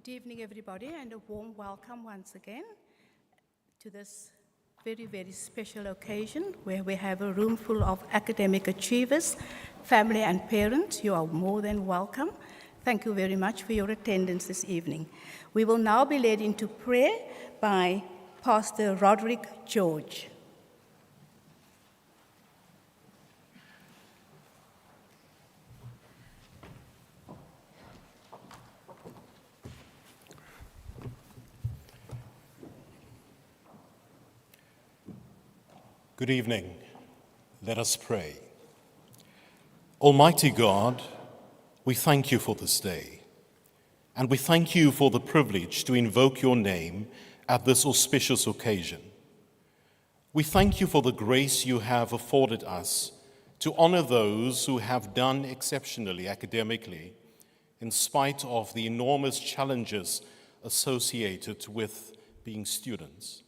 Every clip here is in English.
Good evening, everybody, and a warm welcome once again to this very, very special occasion where we have a room full of academic achievers, family and parents. You are more than welcome. Thank you very much for your attendance this evening. We will now be led into prayer by Pastor Roderick George. Good evening. Let us pray. Almighty God, we thank you for this day, and we thank you for the privilege to invoke your name at this auspicious occasion. We thank you for the grace you have afforded us to honor those who have done exceptionally academically, in spite of the enormous challenges associated with being students.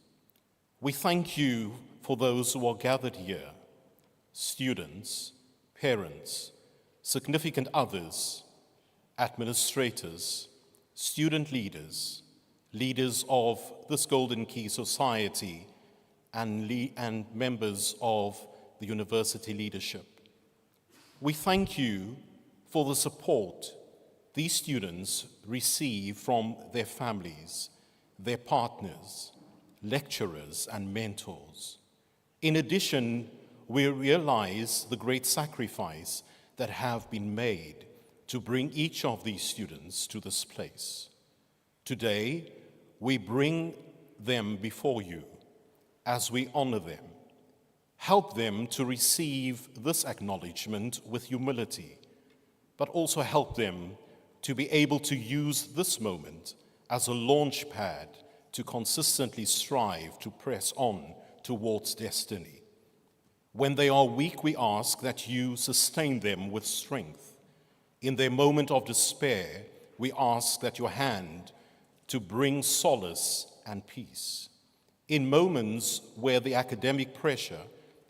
We thank you for those who are gathered here, students, parents, significant others, administrators, student leaders, leaders of this Golden Key Society, and members of the university leadership. We thank you for the support these students receive from their families, their partners, lecturers, and mentors. In addition, we realize the great sacrifice that have been made to bring each of these students to this place. Today, we bring them before you as we honor them. Help them to receive this acknowledgement with humility, but also help them to be able to use this moment as a launch pad to consistently strive to press on towards destiny. When they are weak, we ask that you sustain them with strength. In their moment of despair, we ask that your hand to bring solace and peace. In moments where the academic pressure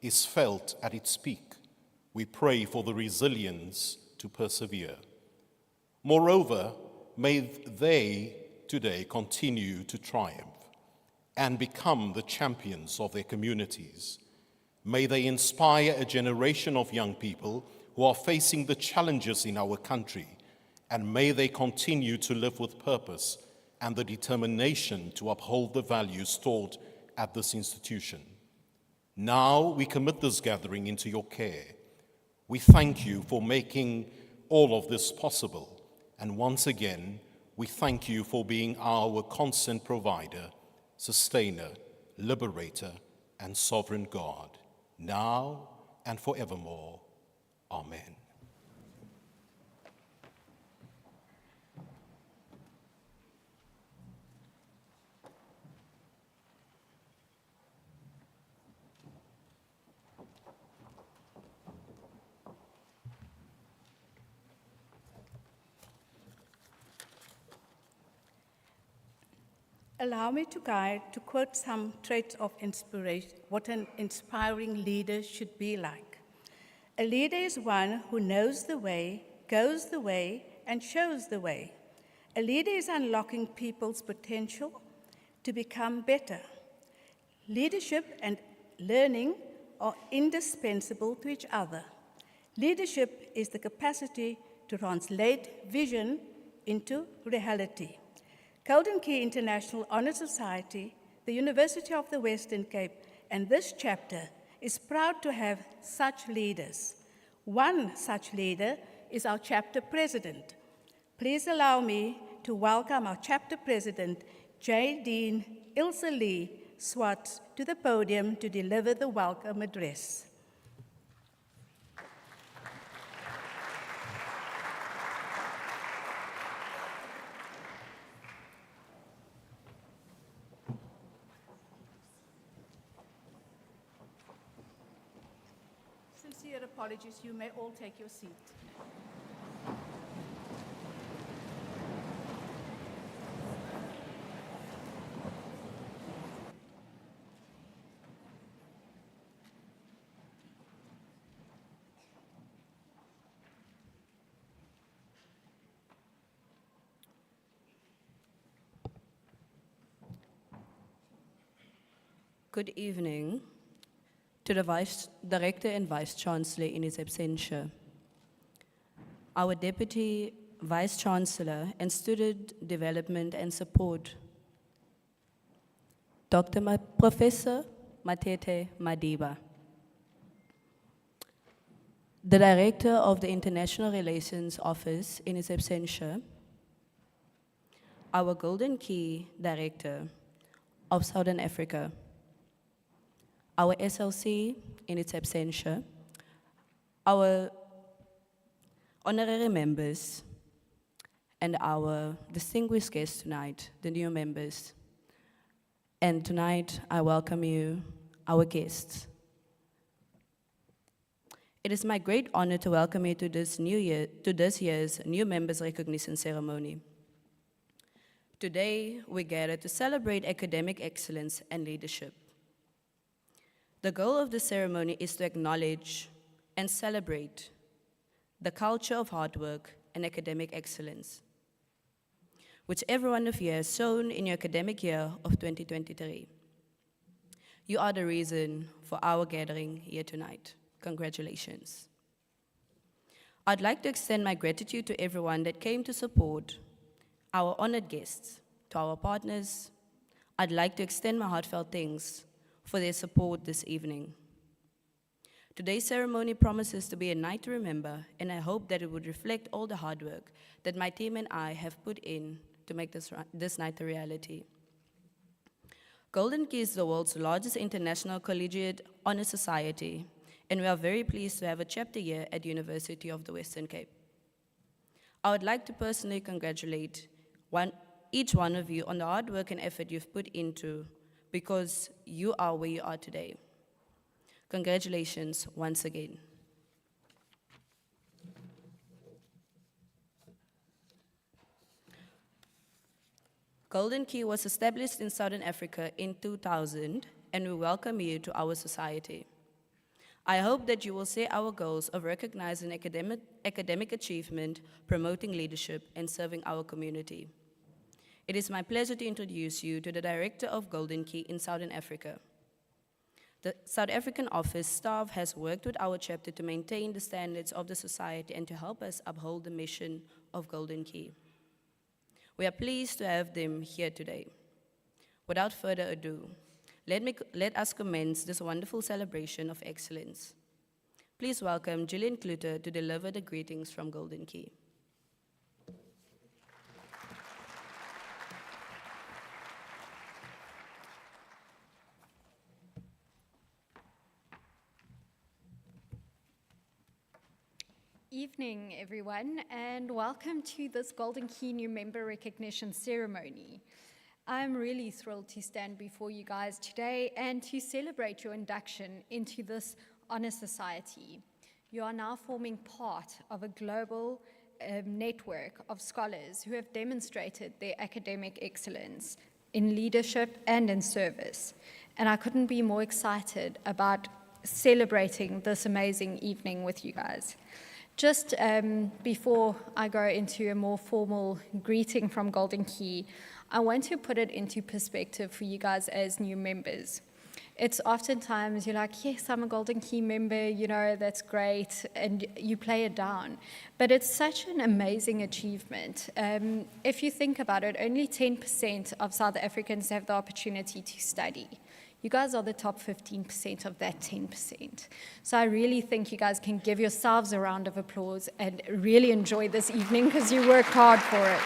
is felt at its peak, we pray for the resilience to persevere. Moreover, may they today continue to triumph and become the champions of their communities. May they inspire a generation of young people who are facing the challenges in our country, and may they continue to live with purpose and the determination to uphold the values taught at this institution. Now we commit this gathering into your care. We thank you for making all of this possible, and once again, we thank you for being our constant provider, sustainer, liberator, and sovereign God, now and forevermore. Amen. Allow me to quote some traits of inspiration, what an inspiring leader should be like. A leader is one who knows the way, goes the way, and shows the way. A leader is unlocking people's potential to become better. Leadership and learning are indispensable to each other. Leadership is the capacity to translate vision into reality. Golden Key International Honor Society, the University of the Western Cape, and this chapter is proud to have such leaders. One such leader is our chapter president. Please allow me to welcome our chapter president, J. Dean Ilse Lee Swart, to the podium to deliver the welcome address. Sincere apologies, you may all take your seat. Good evening to the Vice Director and Vice Chancellor in his absentia, our Deputy Vice Chancellor and Student Development and Support, Professor Matete Madiba, the Director of the International Relations Office in his absentia, our Golden Key Director of Southern Africa, our SLC in its absentia, our honorary members, and our distinguished guests tonight, the new members. And tonight, I welcome you, our guests. It is my great honor to welcome you to this year's new members recognition ceremony. Today, we gather to celebrate academic excellence and leadership. The goal of the ceremony is to acknowledge and celebrate the culture of hard work and academic excellence, which every one of you has shown in your academic year of 2023. You are the reason for our gathering here tonight. Congratulations. I'd like to extend my gratitude to everyone that came to support our honored guests. To our partners, I'd like to extend my heartfelt thanks for their support this evening. Today's ceremony promises to be a night to remember, and I hope that it would reflect all the hard work that my team and I have put in to make this night a reality. Golden Key is the world's largest international collegiate honor society, and we are very pleased to have a chapter here at University of the Western Cape. I would like to personally congratulate each one of you on the hard work and effort you've put into, because you are where you are today. Congratulations once again. Golden Key was established in Southern Africa in 2000, and we welcome you to our society. I hope that you will share our goals of recognizing academic achievement, promoting leadership, and serving our community. It is my pleasure to introduce you to the Director of Golden Key in Southern Africa. The South African office staff has worked with our chapter to maintain the standards of the society and to help us uphold the mission of Golden Key. We are pleased to have them here today. Without further ado, let us commence this wonderful celebration of excellence. Please welcome Gillian Kluter to deliver the greetings from Golden Key. Evening, everyone, and welcome to this Golden Key New Member Recognition Ceremony. I'm really thrilled to stand before you guys today and to celebrate your induction into this honor society. You are now forming part of a global network of scholars who have demonstrated their academic excellence in leadership and in service. And I couldn't be more excited about celebrating this amazing evening with you guys. Just before I go into a more formal greeting from Golden Key, I want to put it into perspective for you guys as new members. It's oftentimes you're like, yes, I'm a Golden Key member, you know, that's great, and you play it down. But it's such an amazing achievement. If you think about it, only 10% of South Africans have the opportunity to study. You guys are the top 15% of that 10%. So I really think you guys can give yourselves a round of applause and really enjoy this evening because you worked hard for it.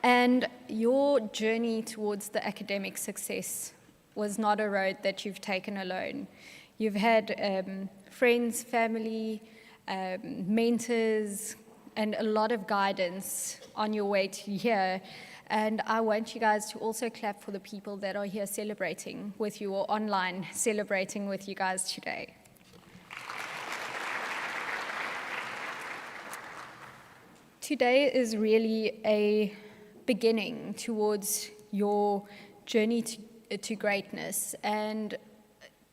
And your journey towards the academic success was not a road that you've taken alone. You've had friends, family, mentors, and a lot of guidance on your way to here. And I want you guys to also clap for the people that are here celebrating with you or online celebrating with you guys today. Today is really a beginning towards your journey to greatness. And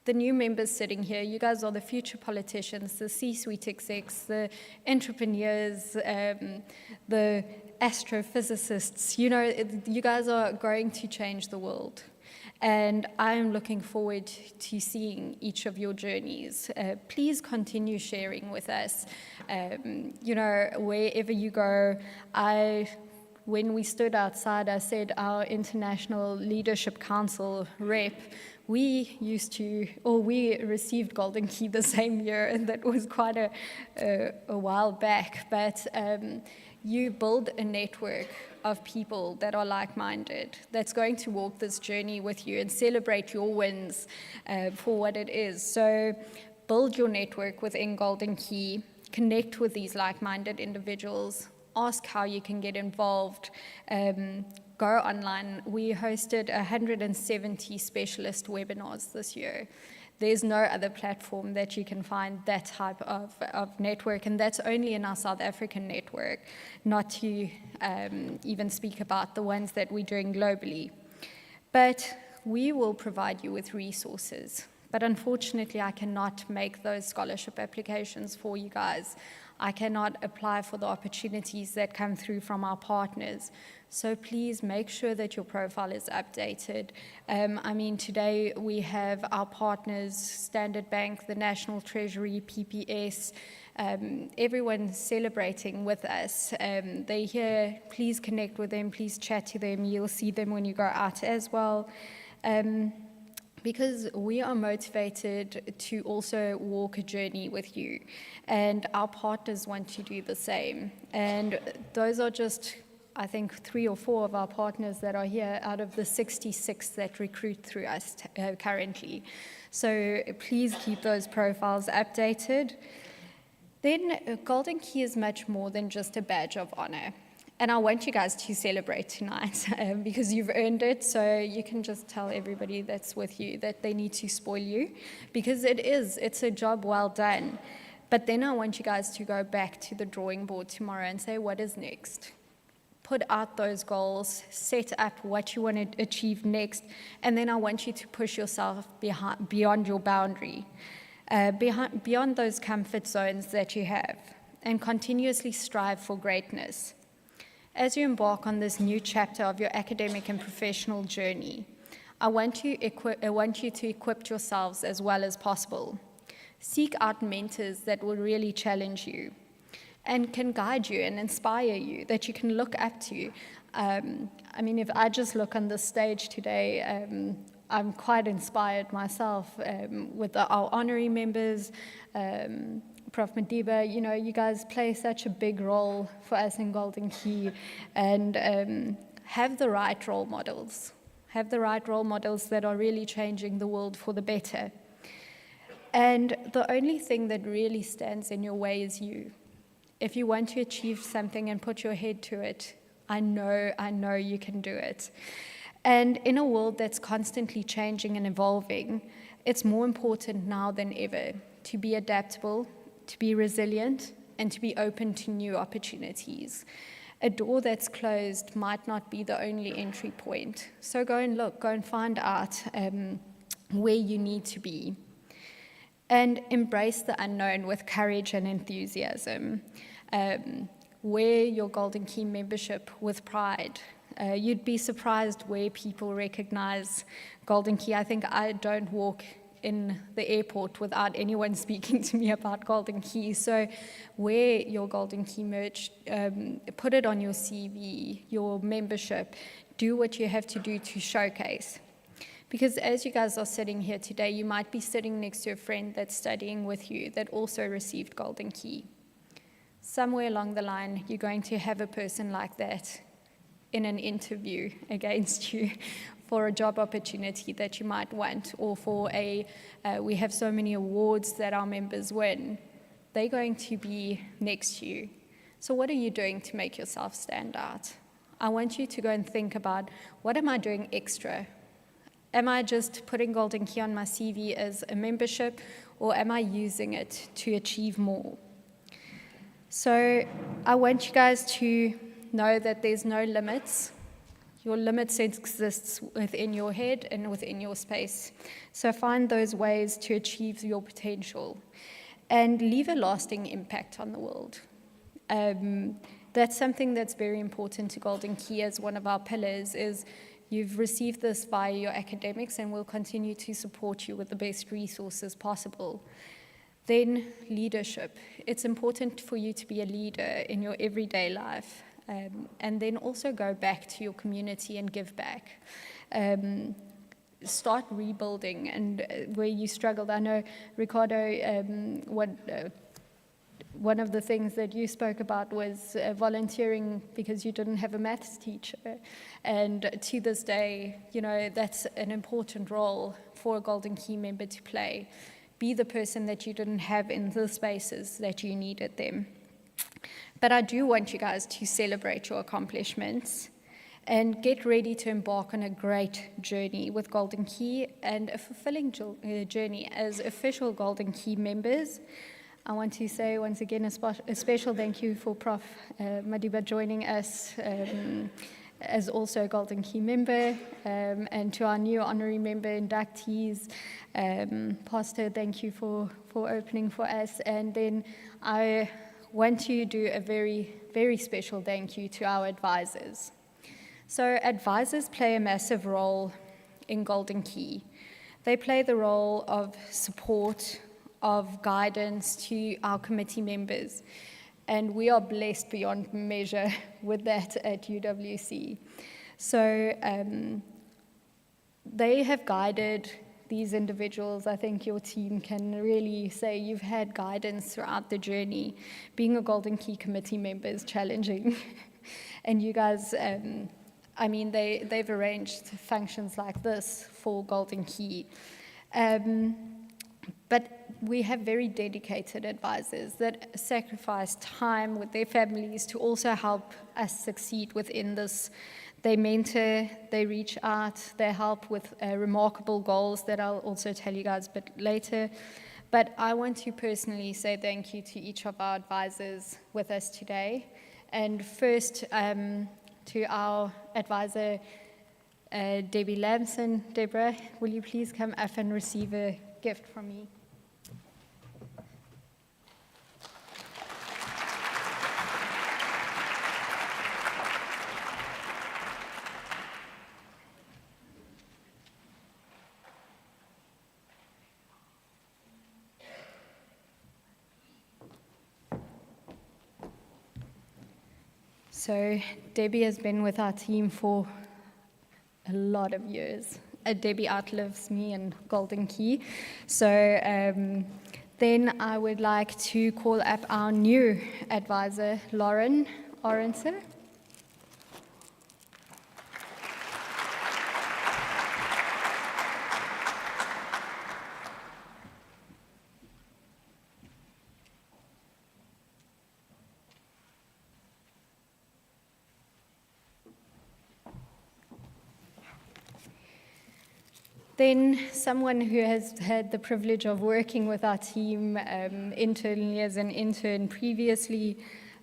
the new members sitting here, you guys are the future politicians, the C-suite execs, the entrepreneurs, the astrophysicists. You know, you guys are going to change the world. And I'm looking forward to seeing each of your journeys. Please continue sharing with us. You know, wherever you go, when we stood outside, I said our International Leadership Council rep, we received Golden Key the same year, and that was quite a while back. But you build a network of people that are like-minded, that's going to walk this journey with you and celebrate your wins for what it is. So build your network within Golden Key, connect with these like-minded individuals, ask how you can get involved, go online. We hosted 170 specialist webinars this year. There's no other platform that you can find that type of network, and that's only in our South African network, not to even speak about the ones that we're doing globally. But we will provide you with resources. But unfortunately, I cannot make those scholarship applications for you guys. I cannot apply for the opportunities that come through from our partners. So please make sure that your profile is updated. I mean, today we have our partners, Standard Bank, the National Treasury, PPS, everyone celebrating with us. They're here. Please connect with them. Please chat to them. You'll see them when you go out as well. Because we are motivated to also walk a journey with you, and our partners want to do the same. And those are just, I think, 3 or 4 of our partners that are here out of the 66 that recruit through us currently. So please keep those profiles updated. Then Golden Key is much more than just a badge of honor. And I want you guys to celebrate tonight because you've earned it. So you can just tell everybody that's with you that they need to spoil you, because it's a job well done. But then I want you guys to go back to the drawing board tomorrow and say, what is next? Put out those goals, set up what you want to achieve next, and then I want you to push yourself beyond your boundary, beyond those comfort zones that you have, and continuously strive for greatness. As you embark on this new chapter of your academic and professional journey, I want you to equip yourselves as well as possible. Seek out mentors that will really challenge you and can guide you and inspire you, that you can look up to. I mean, if I just look on the stage today, I'm quite inspired myself with our honorary members, Prof. Madiba. You know, you guys play such a big role for us in Golden Key, and have the right role models. Have the right role models that are really changing the world for the better. And the only thing that really stands in your way is you. If you want to achieve something and put your head to it, I know you can do it. And in a world that's constantly changing and evolving, it's more important now than ever to be adaptable, to be resilient, and to be open to new opportunities. A door that's closed might not be the only entry point. So go and look, go and find out where you need to be. And embrace the unknown with courage and enthusiasm. Wear your Golden Key membership with pride. You'd be surprised where people recognize Golden Key. I think I don't walk in the airport without anyone speaking to me about Golden Key. So wear your Golden Key merch, put it on your CV, your membership, do what you have to do to showcase. Because as you guys are sitting here today, you might be sitting next to a friend that's studying with you that also received Golden Key. Somewhere along the line, you're going to have a person like that in an interview against you for a job opportunity that you might want, or for we have so many awards that our members win. They're going to be next to you. So what are you doing to make yourself stand out? I want you to go and think about, what am I doing extra? Am I just putting Golden Key on my CV as a membership, or am I using it to achieve more? So I want you guys to know that there's no limits. Your limits exists within your head and within your space. So find those ways to achieve your potential and leave a lasting impact on the world. That's something that's very important to Golden Key as one of our pillars is you've received this via your academics and we'll continue to support you with the best resources possible. Then leadership. It's important for you to be a leader in your everyday life, and then also go back to your community and give back. Start rebuilding, and where you struggled. I know, Ricardo, one of the things that you spoke about was volunteering because you didn't have a maths teacher. And to this day, you know, that's an important role for a Golden Key member to play. Be the person that you didn't have in the spaces that you needed them. But I do want you guys to celebrate your accomplishments and get ready to embark on a great journey with Golden Key and a fulfilling journey as official Golden Key members. I want to say once again a special thank you for Prof. Madiba joining us as also a Golden Key member, and to our new honorary member inductees. Pastor, thank you for opening for us. And then I want to do a very, very special thank you to our advisors. So advisors play a massive role in Golden Key. They play the role of support, of guidance to our committee members. And we are blessed beyond measure with that at UWC. So they have guided these individuals. I think your team can really say you've had guidance throughout the journey. Being a Golden Key committee member is challenging. And you guys, I mean, they've arranged functions like this for Golden Key. But we have very dedicated advisors that sacrifice time with their families to also help us succeed within this. They mentor, they reach out, they help with remarkable goals that I'll also tell you guys a bit later. But I want to personally say thank you to each of our advisors with us today. And first, to our advisor, Debbie Lamson. Deborah, will you please come up and receive a gift from me? So Debbie has been with our team for a lot of years. Debbie outlives me and Golden Key. So then I would like to call up our new advisor, Lauren Orenser. Then someone who has had the privilege of working with our team internally as an intern previously,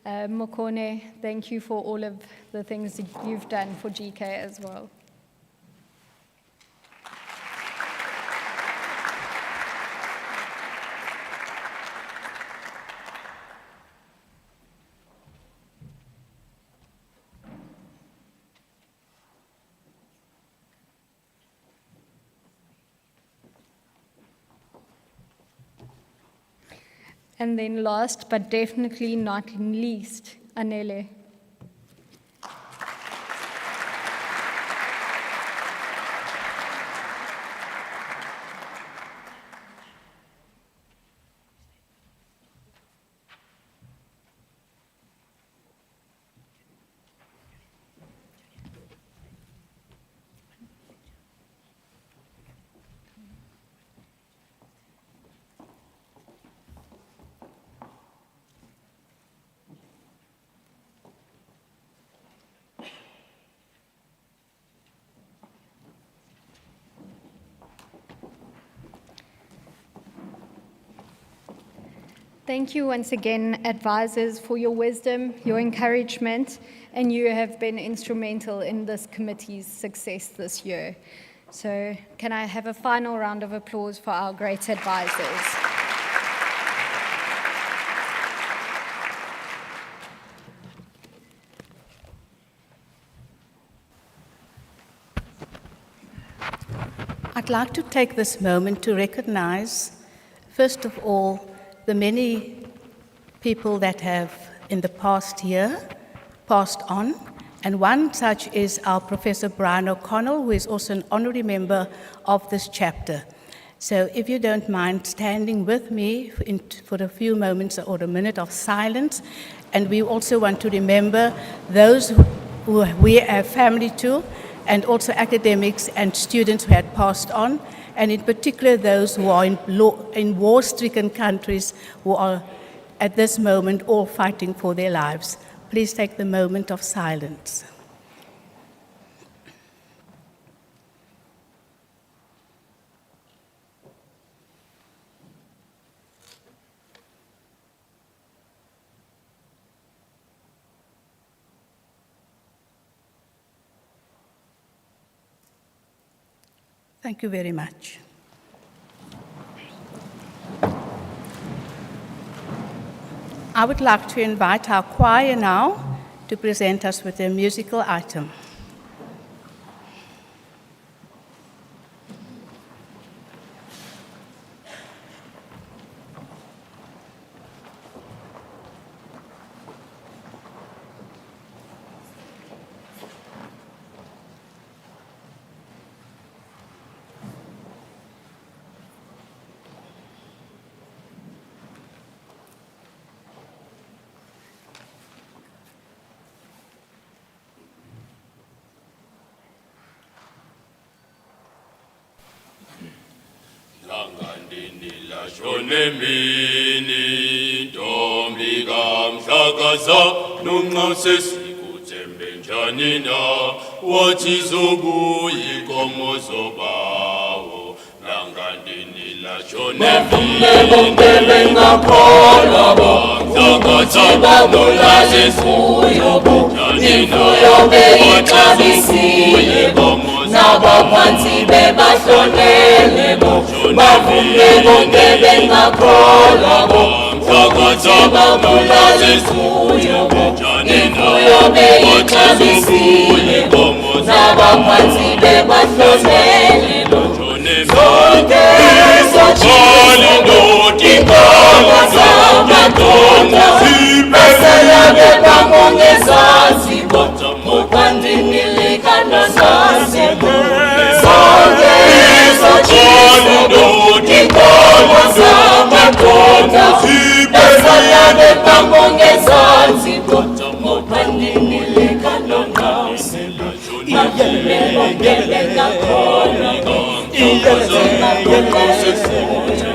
Mokone, thank you for all of the things that you've done for GK as well. And then last, but definitely not least, Anele. Thank you once again, advisors, for your wisdom, your encouragement, and you have been instrumental in this committee's success this year. So can I have a final round of applause for our great advisors? I'd like to take this moment to recognize, first of all, the many people that have in the past year passed on, and one such is our Professor Brian O'Connell, who is also an honorary member of this chapter. So if you don't mind standing with me for a few moments or a minute of silence, and we also want to remember those who we have family to, and also academics and students who had passed on, and in particular those who are in war-stricken countries who are at this moment all fighting for their lives. Please take the moment of silence. Thank you very much. I would like to invite our choir now to present us with a musical item. Shonemini Tombi Gamshakaza Nungasesikutembenjanina Wachizobu Ikomozobawo Langandini la Shonemini Zakaza Nungasesikutembenjanina Wachizobu Nabaphansi bebahlonele bo bavume bonke bengakholwa bo ukuthi babulale kuyo bo imfuyo beyixabisile bo nabaphansi bebahlonele bo zonke sochile inkomo zamadoda basala bebangongezansi bo mupandinilika nozansi bo zonke sochile inkomo zamadoda basala bebangongezansi bo mupandinilika nozansi bo bavume bonke bengakholwa bo ukuthi babulale kuyo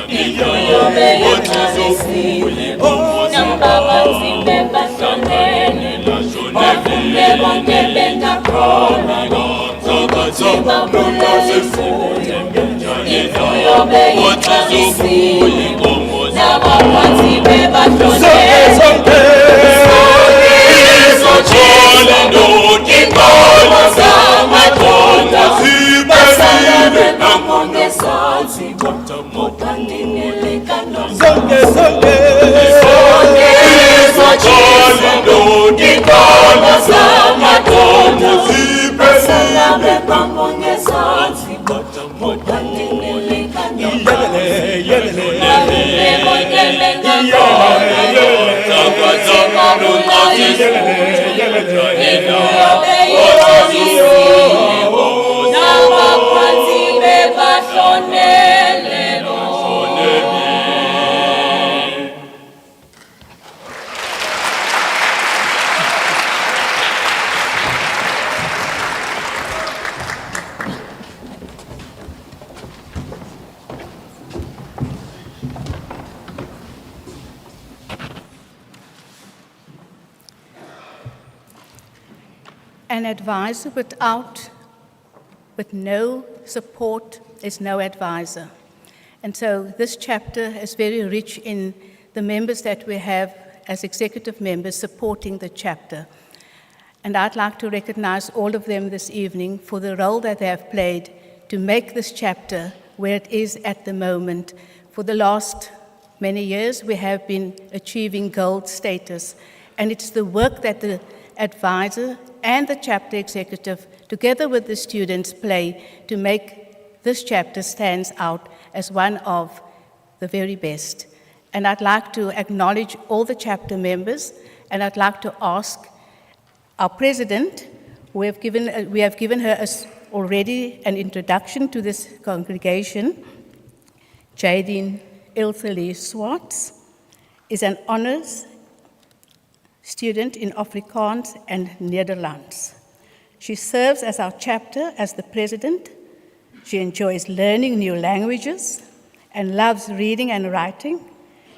imfuyo beyixabisile bo nabaphansi bebahlonele bavume bonke bengakholwa ukuthi babulale kuyo imfuyo beyixabisile bo nabaphansi bebahlonele sochile inkomo zamadoda basala bebangongezansi bo mupandinilika nozansi zonke sochile inkomo zamadoda basala bebangongezansi bo mupandinilika nozansi bavume bonke bengakholwa ukuthi babulale kuyo imfuyo beyixabisile bo nabaphansi bebahlonele bo. An advisor with no support is no advisor. And so this chapter is very rich in the members that we have as executive members supporting the chapter. And I'd like to recognize all of them this evening for the role that they have played to make this chapter where it is at the moment. For the last many years, we have been achieving gold status, and it's the work that the advisor and the chapter executive, together with the students, play to make this chapter stands out as one of the very best. And I'd like to acknowledge all the chapter members, and I'd like to ask our president, we have given her already an introduction to this congregation. Jadine Ilthalie Swartz is an honors student in Afrikaans and Netherlands. She serves as our chapter as the president. She enjoys learning new languages and loves reading and writing.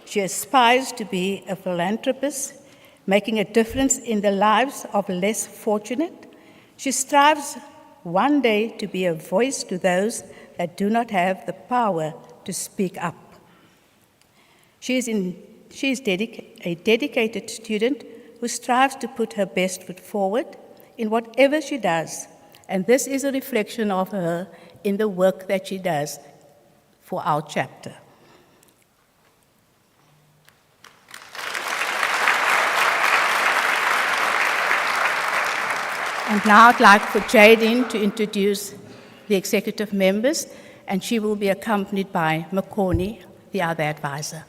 She aspires to be a philanthropist, making a difference in the lives of less fortunate. She strives one day to be a voice to those that do not have the power to speak up. She is a dedicated student who strives to put her best foot forward in whatever she does, and this is a reflection of her in the work that she does for our chapter. And now I'd like for Jadine to introduce the executive members, and she will be accompanied by Makoni, the other advisor.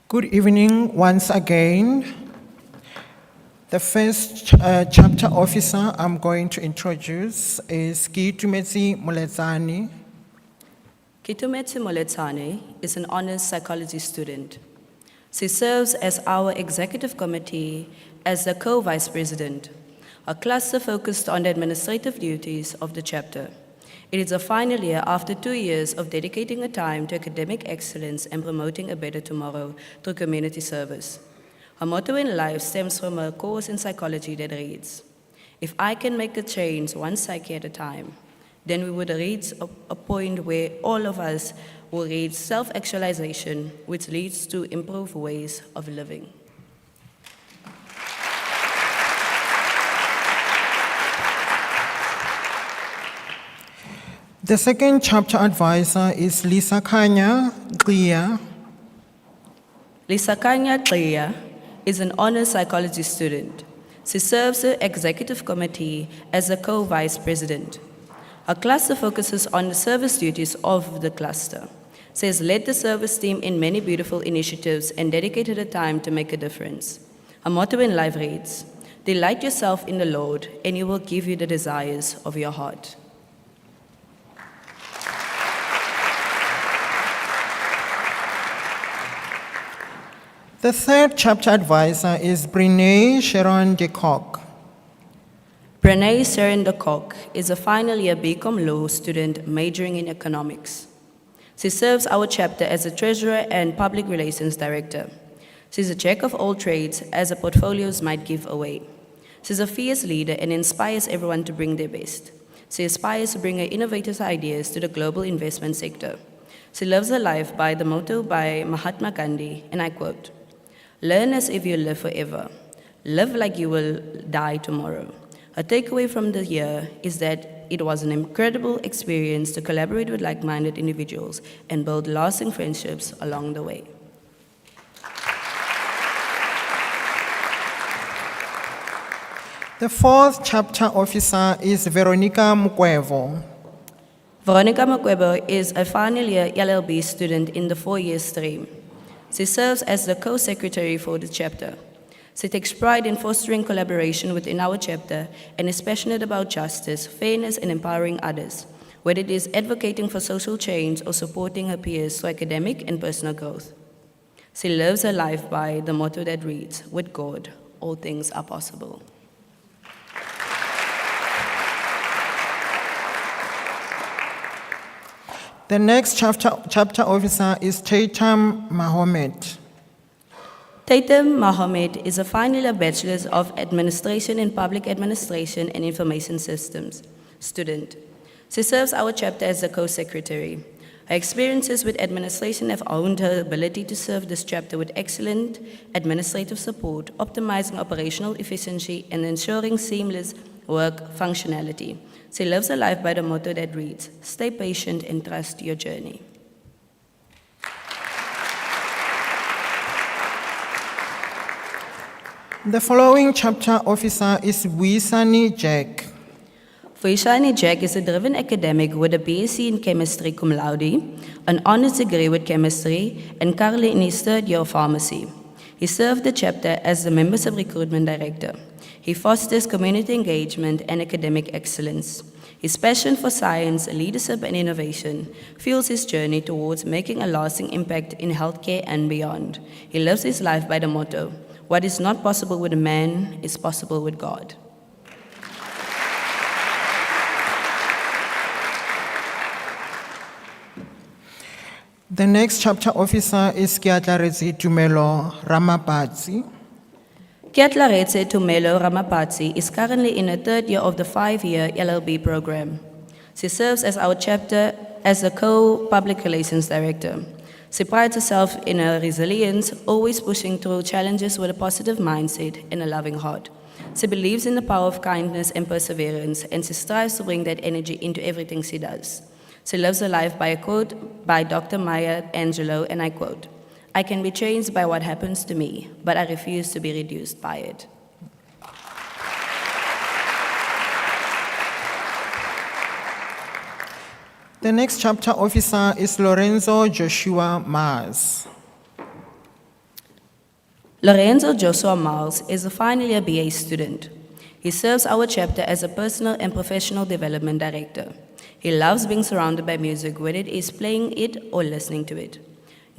Good evening once again. The first chapter officer I'm going to introduce is Kitumetse Moletsane. Kitumetse Moletsane is an honors psychology student. She serves as our executive committee as the co-vice president, a cluster focused on the administrative duties of the chapter. It is a final year after 2 years of dedicating a time to academic excellence and promoting a better tomorrow through community service. Her motto in life stems from a course in psychology that reads, "If I can make a change one psyche at a time, then we would reach a point where all of us will reach self-actualization, which leads to improved ways of living." The second chapter advisor is Lisa Kanya Glia. Lisa Kanya Tleya is an honors psychology student. She serves the executive committee as the co-vice president. Her cluster focuses on the service duties of the cluster. She has led the service team in many beautiful initiatives and dedicated her time to make a difference. Her motto in life reads, "Delight yourself in the Lord, and He will give you the desires of your heart." The third chapter advisor is Brene Sharon de Kock. Brené Sharon de Kock is a final year BCom law student majoring in economics. She serves our chapter as the treasurer and public relations director. She's a jack of all trades, as her portfolios might give away. She's a fierce leader and inspires everyone to bring their best. She aspires to bring her innovative ideas to the global investment sector. She lives her life by the motto by Mahatma Gandhi, and I quote, "Learn as if you live forever. Live like you will die tomorrow." A takeaway from the year is that it was an incredible experience to collaborate with like-minded individuals and build lasting friendships along the way. The fourth chapter officer is Veronica Mukwevo. Veronica Makwebo is a final year LLB student in the 4-year stream. She serves as the co-secretary for the chapter. She takes pride in fostering collaboration within our chapter and is passionate about justice, fairness, and empowering others, whether it is advocating for social change or supporting her peers through academic and personal growth. She lives her life by the motto that reads, "With God, all things are possible." The next chapter officer is Tatum Mahomet. Tatum Mahomet is a final year Bachelor's of Administration in Public Administration and Information Systems student. She serves our chapter as the co-secretary. Her experiences with administration have honed her ability to serve this chapter with excellent administrative support, optimizing operational efficiency and ensuring seamless work functionality. She lives her life by the motto that reads, "Stay patient and trust your journey." The following chapter officer is Wisani Jack. Fuishani Jack is a driven academic with a BSc in chemistry cum laude, an honors degree with chemistry, and currently in his third year of pharmacy. He served the chapter as the Members of Recruitment Director. He fosters community engagement and academic excellence. His passion for science, leadership, and innovation fuels his journey towards making a lasting impact in healthcare and beyond. He lives his life by the motto, "What is not possible with a man is possible with God." The next chapter officer is Kiatlarezi Tumelo Ramapatsi. Kiatlaretse Tumelo Ramapatsi is currently in her third year of the 5-year LLB program. She serves as our chapter as the co-public relations director. She prides herself in her resilience, always pushing through challenges with a positive mindset and a loving heart. She believes in the power of kindness and perseverance, and she strives to bring that energy into everything she does. She lives her life by a quote by Dr. Maya Angelou, and I quote, "I can be changed by what happens to me, but I refuse to be reduced by it." The next chapter officer is Lorenzo Joshua Mars. Lorenzo Joshua Miles is a final year BA student. He serves our chapter as a personal and professional development director. He loves being surrounded by music, whether it is playing it or listening to it.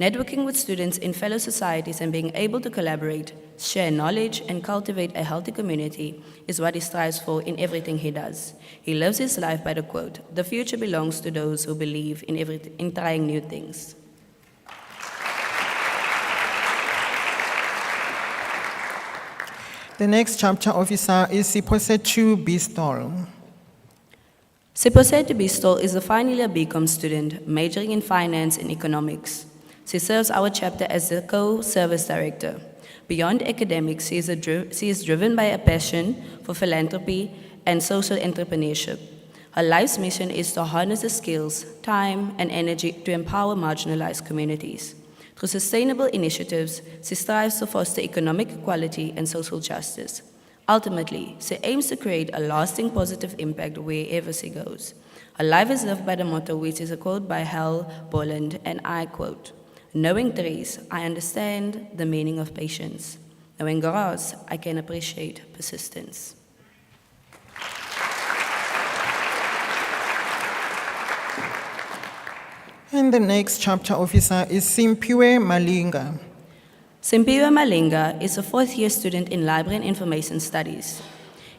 Networking with students in fellow societies and being able to collaborate, share knowledge, and cultivate a healthy community is what he strives for in everything he does. He lives his life by the quote, "The future belongs to those who believe in trying new things." The next chapter officer is Siposetu Bistol. Siposetu Bistol is a final year BCom student majoring in finance and economics. She serves our chapter as the co-service director. Beyond academics, she is driven by a passion for philanthropy and social entrepreneurship. Her life's mission is to harness the skills, time, and energy to empower marginalized communities. Through sustainable initiatives, she strives to foster economic equality and social justice. Ultimately, she aims to create a lasting positive impact wherever she goes. Her life is lived by the motto, which is a quote by Hal Bolland, and I quote, "Knowing trees, I understand the meaning of patience. Knowing grass, I can appreciate persistence." And the next chapter officer is Simpiwe Malinga. Simpiwe Malinga is a 4th-year student in Library and Information Studies.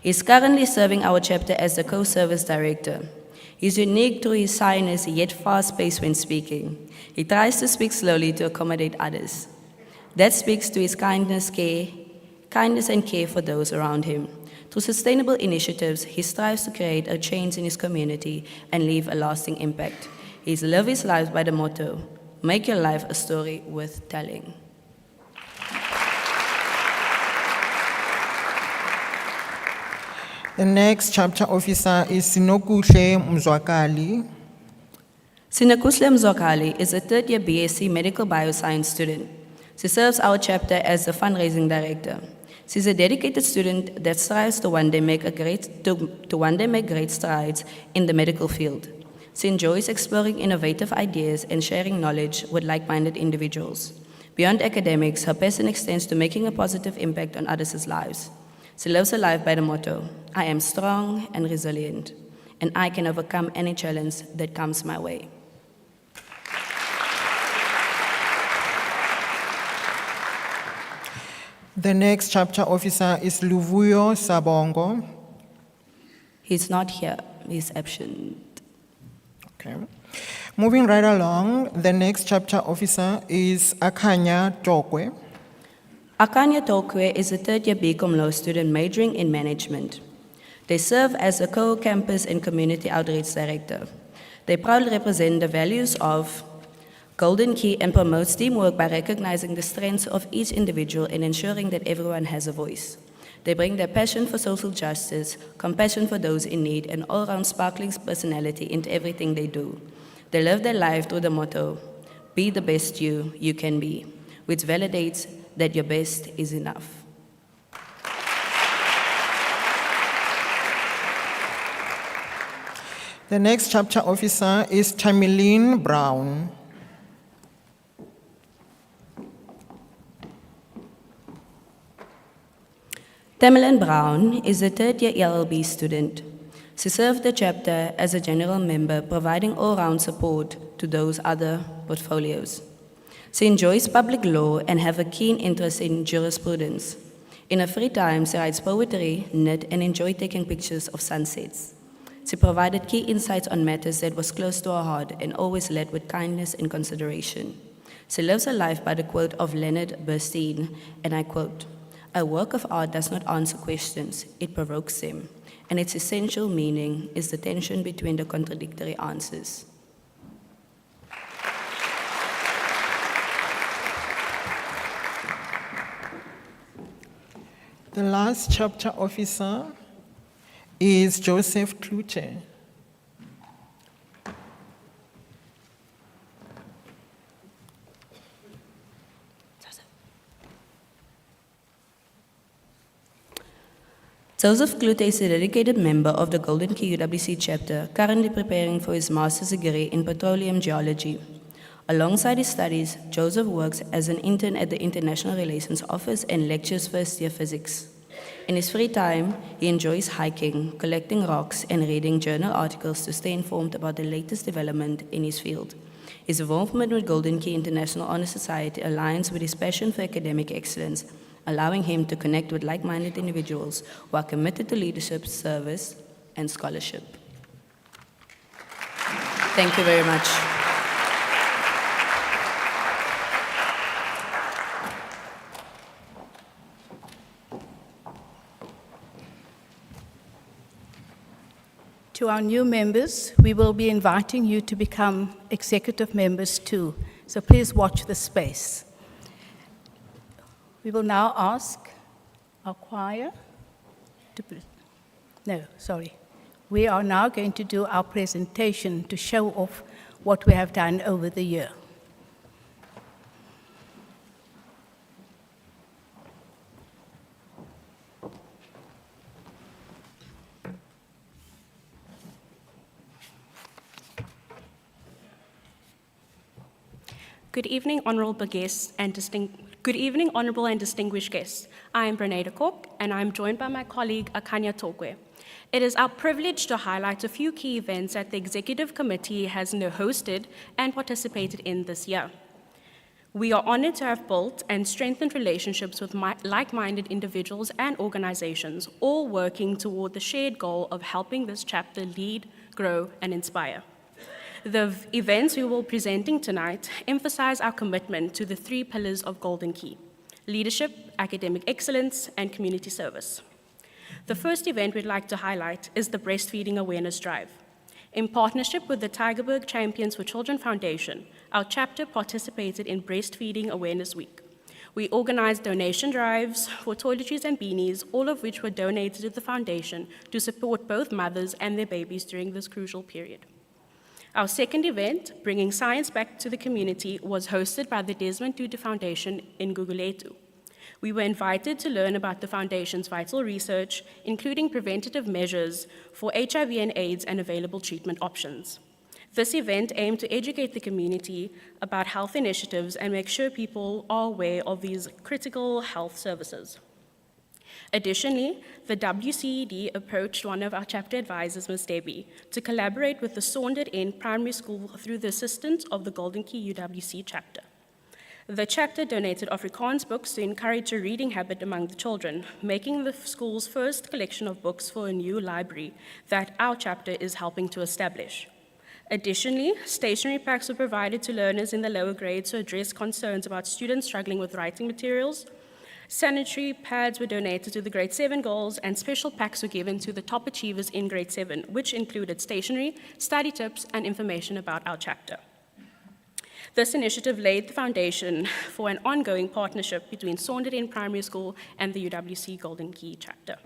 He is currently serving our chapter as the co-service director. He is unique through his shyness, yet fast-paced when speaking. He tries to speak slowly to accommodate others. That speaks to his kindness and care for those around him. Through sustainable initiatives, he strives to create a change in his community and leave a lasting impact. He lives his life by the motto, "Make your life a story worth telling." The next chapter officer is Sinokuhle Mzwakali. Sinakusle Mzwakali is a 3rd-year BSc Medical Bioscience student. She serves our chapter as the fundraising director. She's a dedicated student that strives to one day make great strides in the medical field. She enjoys exploring innovative ideas and sharing knowledge with like-minded individuals. Beyond academics, her passion extends to making a positive impact on others' lives. She lives her life by the motto, "I am strong and resilient, and I can overcome any challenge that comes my way." The next chapter officer is Luvuyo Sabongo. He's not here, he's absent. Okay. Moving right along, the next chapter officer is Akanya Tokwe. Akanya Tokwe is a 3rd-year BCom Law student majoring in management. They serve as a co-campus and community outreach director. They proudly represent the values of Golden Key and promotes teamwork by recognizing the strengths of each individual and ensuring that everyone has a voice. They bring their passion for social justice, compassion for those in need, and all-round sparkling personality into everything they do. They live their life through the motto, "Be the best you can be," which validates that your best is enough. The next chapter officer is Tamiline Brown. Tamilyn Brown is a third-year LLB student. She served the chapter as a general member, providing all-round support to those other portfolios. She enjoys public law and has a keen interest in jurisprudence. In her free time, she writes poetry, knit, and enjoys taking pictures of sunsets. She provided key insights on matters that was close to her heart and always led with kindness and consideration. She lives her life by the quote of Leonard Bernstein, and I quote, "A work of art does not answer questions, it provokes them, and its essential meaning is the tension between the contradictory answers." The last chapter officer is Joseph Klute. Joseph Klute is a dedicated member of the Golden Key UWC chapter, currently preparing for his master's degree in petroleum geology. Alongside his studies, Joseph works as an intern at the International Relations Office and lectures first-year physics. In his free time, he enjoys hiking, collecting rocks, and reading journal articles to stay informed about the latest development in his field. His involvement with Golden Key International Honor Society aligns with his passion for academic excellence, allowing him to connect with like-minded individuals who are committed to leadership, service, and scholarship. Thank you very much. To our new members, we will be inviting you to become executive members too, so please watch the space. We will now ask our choir to, We are now going to do our presentation to show off what we have done over the year. Good evening, honorable guests and Good evening, honorable and distinguished guests. I am Brene de Kok, and I'm joined by my colleague Akanya Tokwe. It is our privilege to highlight a few key events that the Executive Committee has hosted and participated in this year. We are honored to have built and strengthened relationships with like-minded individuals and organizations, all working toward the shared goal of helping this chapter lead, grow, and inspire. The events we will be presenting tonight emphasize our commitment to the 3 pillars of Golden Key: leadership, academic excellence, and community service. The first event we'd like to highlight is the Breastfeeding Awareness Drive. In partnership with the Tygerberg Champions for Children Foundation, our chapter participated in Breastfeeding Awareness Week. We organized donation drives for toiletries and beanies, all of which were donated to the foundation to support both mothers and their babies during this crucial period. Our second event, Bringing Science Back to the Community, was hosted by the Desmond Tutu Foundation in Guguletu. We were invited to learn about the foundation's vital research, including preventative measures for HIV and AIDS and available treatment options. This event aimed to educate the community about health initiatives and make sure people are aware of these critical health services. Additionally, the WCED approached one of our chapter advisors, Ms. Debbie, to collaborate with the Saundered End Primary School through the assistance of the Golden Key UWC chapter. The chapter donated Afrikaans books to encourage a reading habit among the children, making the school's first collection of books for a new library that our chapter is helping to establish. Additionally, stationery packs were provided to learners in the lower grades to address concerns about students struggling with writing materials. Sanitary pads were donated to the grade 7 girls, and special packs were given to the top achievers in grade 7, which included stationery, study tips, and information about our chapter. This initiative laid the foundation for an ongoing partnership between Saundered End Primary School and the UWC Golden Key chapter.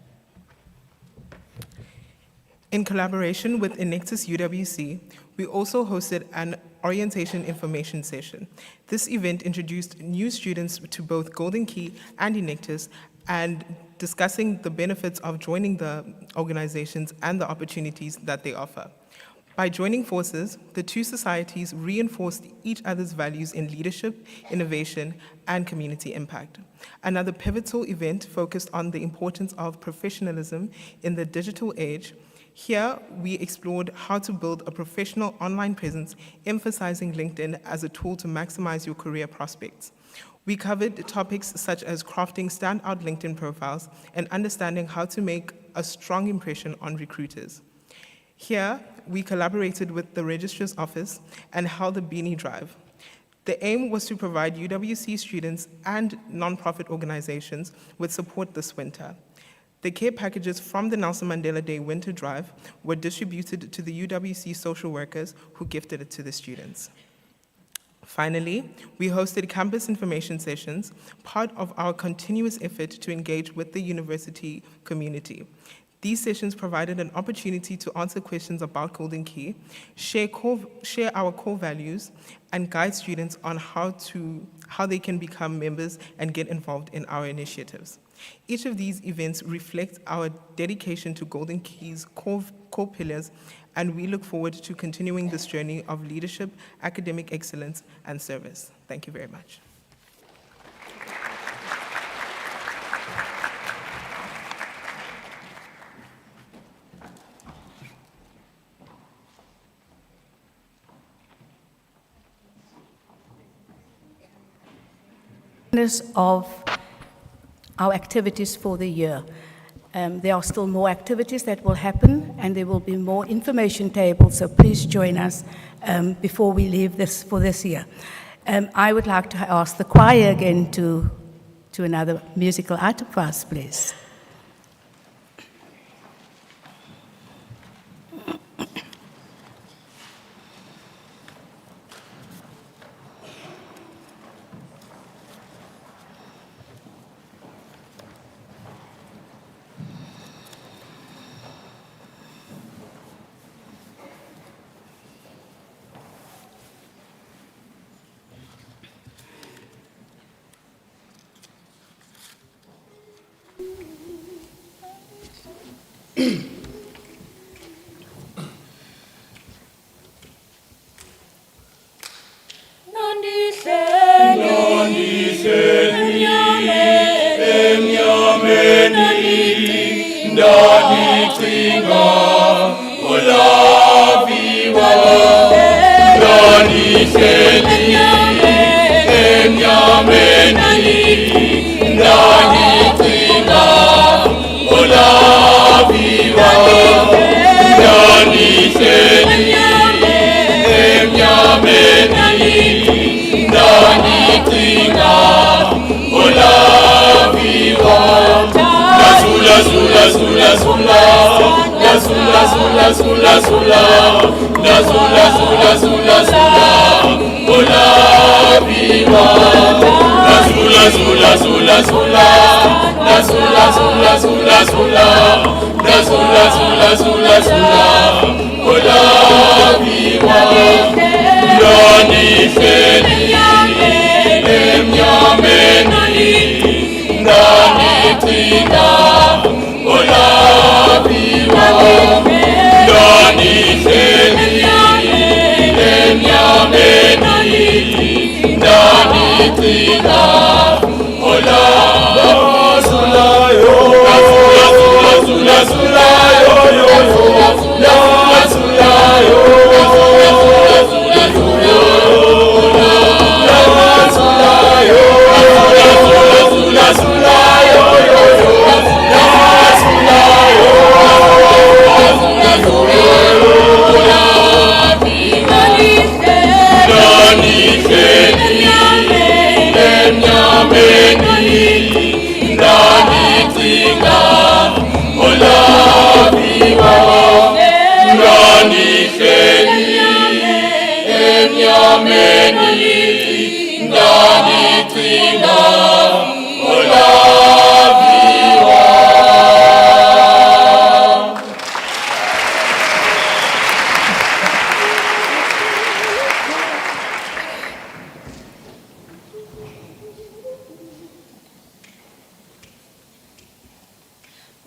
In collaboration with Enectus UWC, we also hosted an orientation information session. This event introduced new students to both Golden Key and Enectus and discussing the benefits of joining the organizations and the opportunities that they offer. By joining forces, the two societies reinforced each other's values in leadership, innovation, and community impact. Another pivotal event focused on the importance of professionalism in the digital age. Here, we explored how to build a professional online presence, emphasizing LinkedIn as a tool to maximize your career prospects. We covered topics such as crafting standout LinkedIn profiles and understanding how to make a strong impression on recruiters. Here, we collaborated with the Registrar's Office and held a beanie drive. The aim was to provide UWC students and nonprofit organizations with support this winter. The care packages from the Nelson Mandela Day Winter Drive were distributed to the UWC social workers who gifted it to the students. Finally, we hosted campus information sessions, part of our continuous effort to engage with the university community. These sessions provided an opportunity to answer questions about Golden Key, share our core values, and guide students on how they can become members and get involved in our initiatives. Each of these events reflects our dedication to Golden Key's core pillars, and we look forward to continuing this journey of leadership, academic excellence, and service. Thank you very much. Of our activities for the year. There are still more activities that will happen, and there will be more information tables, so please join us before we leave this for this year. I would like to ask the choir again to another musical item for us, please.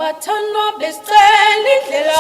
Bathanda beseli ndlela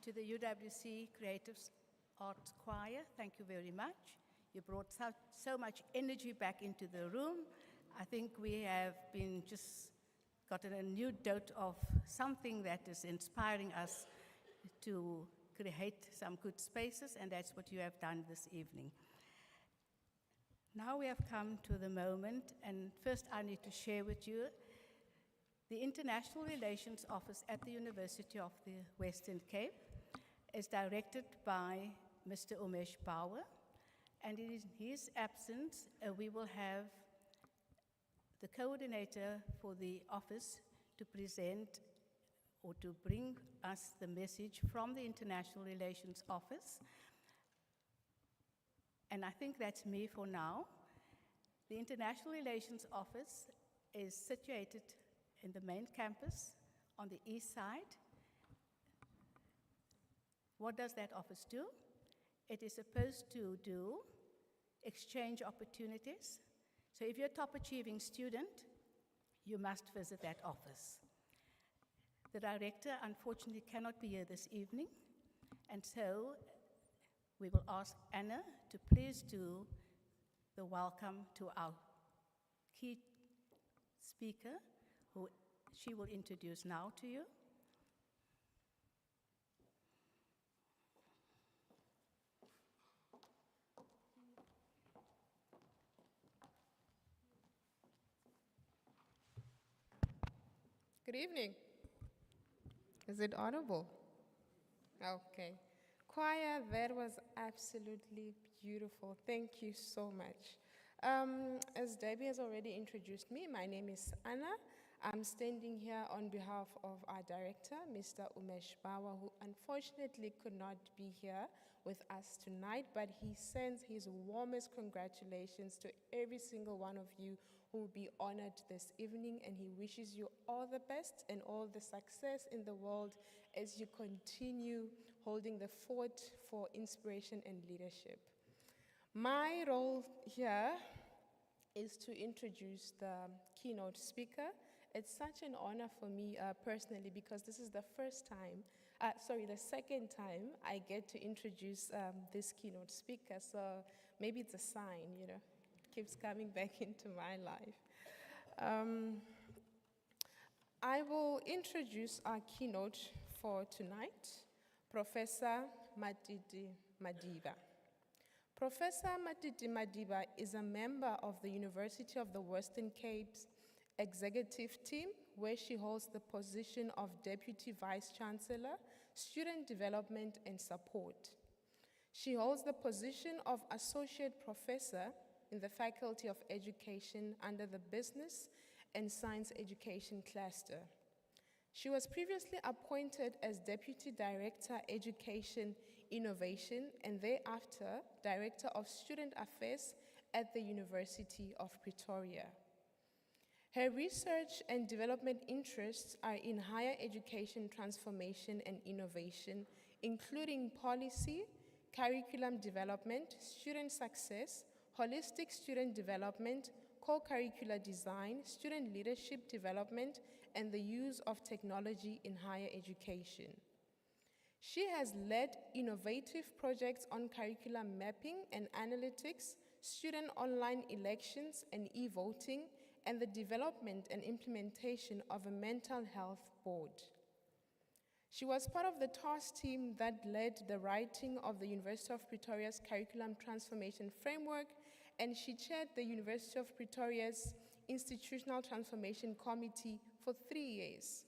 To the UWC Creative Arts Choir, thank you very much. You brought so much energy back into the room. I think we have been just gotten a new dose of something that is inspiring us to create some good spaces, and that's what you have done this evening. Now we have come to the moment, and first I need to share with you the International Relations Office at the University of the Western Cape is directed by Mr. Umesh Bauer, and in his absence, we will have the coordinator for the office to present or to bring us the message from the International Relations Office. And I think that's me for now. The International Relations Office is situated in the main campus on the east side. What does that office do? It is supposed to do exchange opportunities. So if you're a top achieving student, you must visit that office. The director unfortunately cannot be here this evening, and so we will ask Anna to please do the welcome to our key speaker, who she will introduce now to you. Good evening. Is it audible? Okay. Choir, that was absolutely beautiful. Thank you so much. As Debbie has already introduced me, my name is Anna. I'm standing here on behalf of our director, Mr. Umesh Bauer, who unfortunately could not be here with us tonight, but he sends his warmest congratulations to every single one of you who will be honored this evening, and he wishes you all the best and all the success in the world as you continue holding the fort for inspiration and leadership. My role here is to introduce the keynote speaker. It's such an honor for me personally, because this is the second time I get to introduce this keynote speaker. So maybe it's a sign, it keeps coming back into my life. I will introduce our keynote for tonight, Professor Matiti Madiba. Professor Matiti Madiba is a member of the University of the Western Cape's executive team, where she holds the position of Deputy Vice Chancellor, Student Development and Support. She holds the position of Associate Professor in the Faculty of Education under the Business and Science Education Cluster. She was previously appointed as Deputy Director, Education Innovation, and thereafter Director of Student Affairs at the University of Pretoria. Her research and development interests are in higher education transformation and innovation, including policy, curriculum development, student success, holistic student development, co-curricular design, student leadership development, and the use of technology in higher education. She has led innovative projects on curriculum mapping and analytics, student online elections and e-voting, and the development and implementation of a mental health board. She was part of the task team that led the writing of the University of Pretoria's Curriculum Transformation Framework, and she chaired the University of Pretoria's Institutional Transformation Committee for 3 years.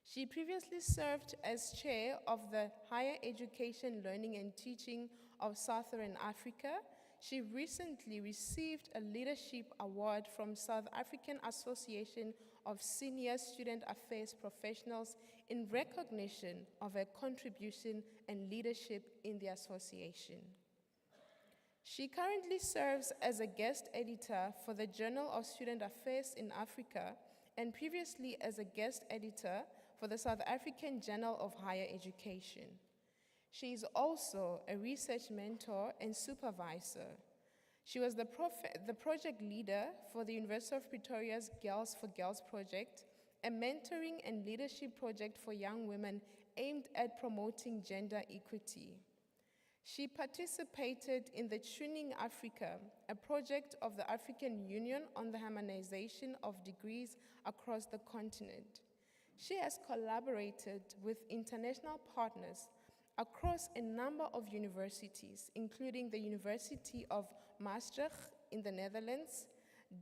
She previously served as chair of the Higher Education, Learning and Teaching of Southern Africa. She recently received a leadership award from South African Association of Senior Student Affairs Professionals in recognition of her contribution and leadership in the association. She currently serves as a guest editor for the Journal of Student Affairs in Africa and previously as a guest editor for the South African Journal of Higher Education. She is also a research mentor and supervisor. She was the project leader for the University of Pretoria's Girls for Girls project, a mentoring and leadership project for young women aimed at promoting gender equity. She participated in the Tuning Africa, a project of the African Union on the harmonization of degrees across the continent. She has collaborated with international partners across a number of universities, including the University of Maastricht in the Netherlands,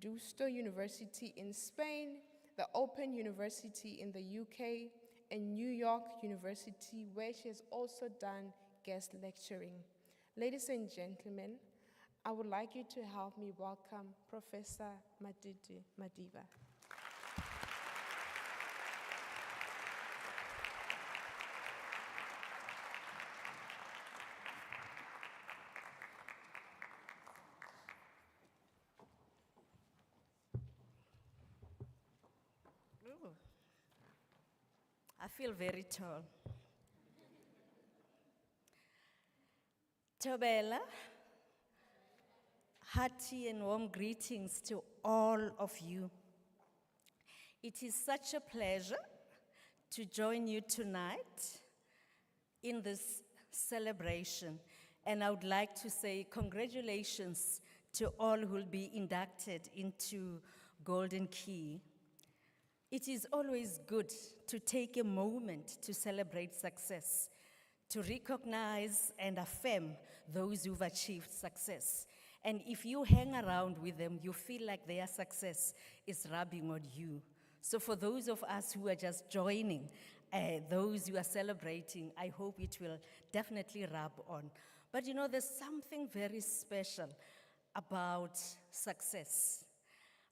Deusto University in Spain, the Open University in the UK, and New York University, where she has also done guest lecturing. Ladies and gentlemen, I would like you to help me welcome Professor Matiti Madiba. Ooh. I feel very tall. Tobela, hearty and warm greetings to all of you. It is such a pleasure to join you tonight in this celebration, and I would like to say congratulations to all who will be inducted into Golden Key. It is always good to take a moment to celebrate success, to recognize and affirm those who've achieved success. And if you hang around with them, you feel like their success is rubbing on you. So for those of us who are just joining, those who are celebrating, I hope it will definitely rub on. But you know, there's something very special about success.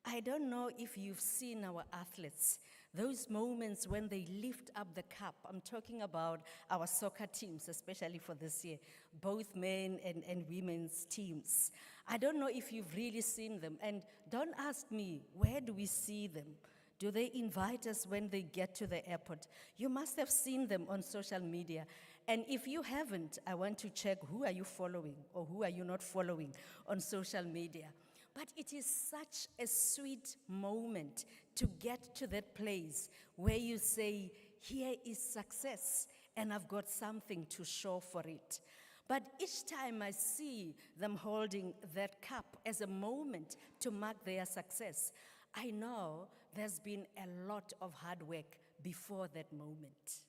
I don't know if you've seen our athletes, those moments when they lift up the cup. I'm talking about our soccer teams, especially for this year, both men and women's teams. I don't know if you've really seen them, and don't ask me, where do we see them? Do they invite us when they get to the airport? You must have seen them on social media. And if you haven't, I want to check who are you following or who are you not following on social media. But it is such a sweet moment to get to that place where you say, here is success, and I've got something to show for it. But each time I see them holding that cup as a moment to mark their success, I know there's been a lot of hard work before that moment.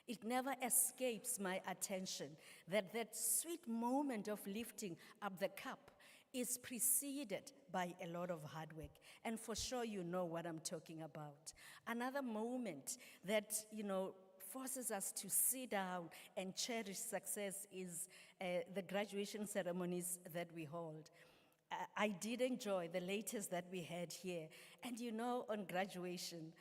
It never escapes my attention that that sweet moment of lifting up the cup is preceded by a lot of hard work. And for sure, you know what I'm talking about. Another moment that, forces us to sit down and cherish success is the graduation ceremonies that we hold. I did enjoy the latest that we had here. And on graduation,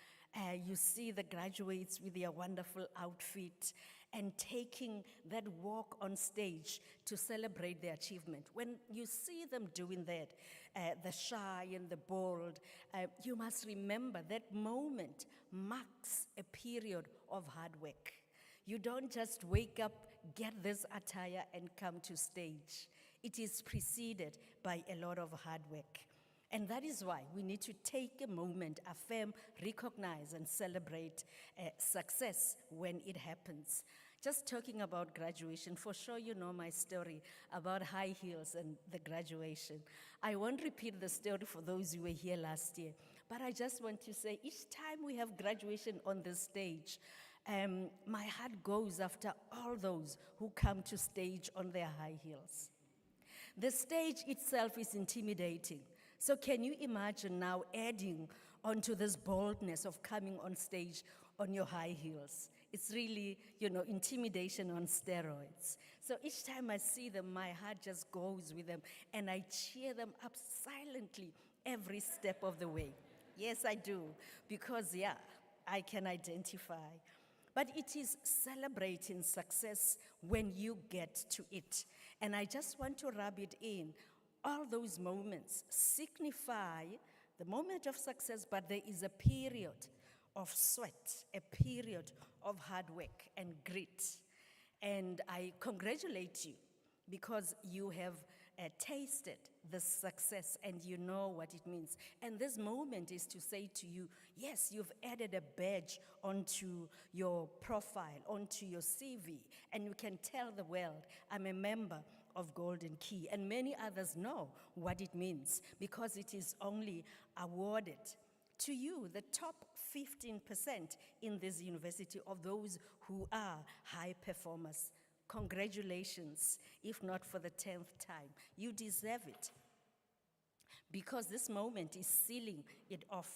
you see the graduates with their wonderful outfit and taking that walk on stage to celebrate their achievement. When you see them doing that, the shy and the bold, you must remember that moment marks a period of hard work. You don't just wake up, get this attire, and come to stage. It is preceded by a lot of hard work. And that is why we need to take a moment, affirm, recognize, and celebrate success when it happens. Just talking about graduation, for sure you know my story about high heels and the graduation. I won't repeat the story for those who were here last year, but I just want to say each time we have graduation on the stage, my heart goes after all those who come to stage on their high heels. The stage itself is intimidating. So can you imagine now adding onto this boldness of coming on stage on your high heels? It's really, intimidation on steroids. So each time I see them, my heart just goes with them, and I cheer them up silently every step of the way. Yes, I do, because, I can identify. But it is celebrating success when you get to it. And I just want to rub it in. All those moments signify the moment of success, but there is a period of sweat, a period of hard work and grit. And I congratulate you because you have tasted the success and you know what it means. And this moment is to say to you, yes, you've added a badge onto your profile, onto your CV, and you can tell the world, I'm a member of Golden Key. And many others know what it means because it is only awarded to you, the top 15% in this university of those who are high performers. Congratulations, if not for the 10th time. You deserve it because this moment is sealing it off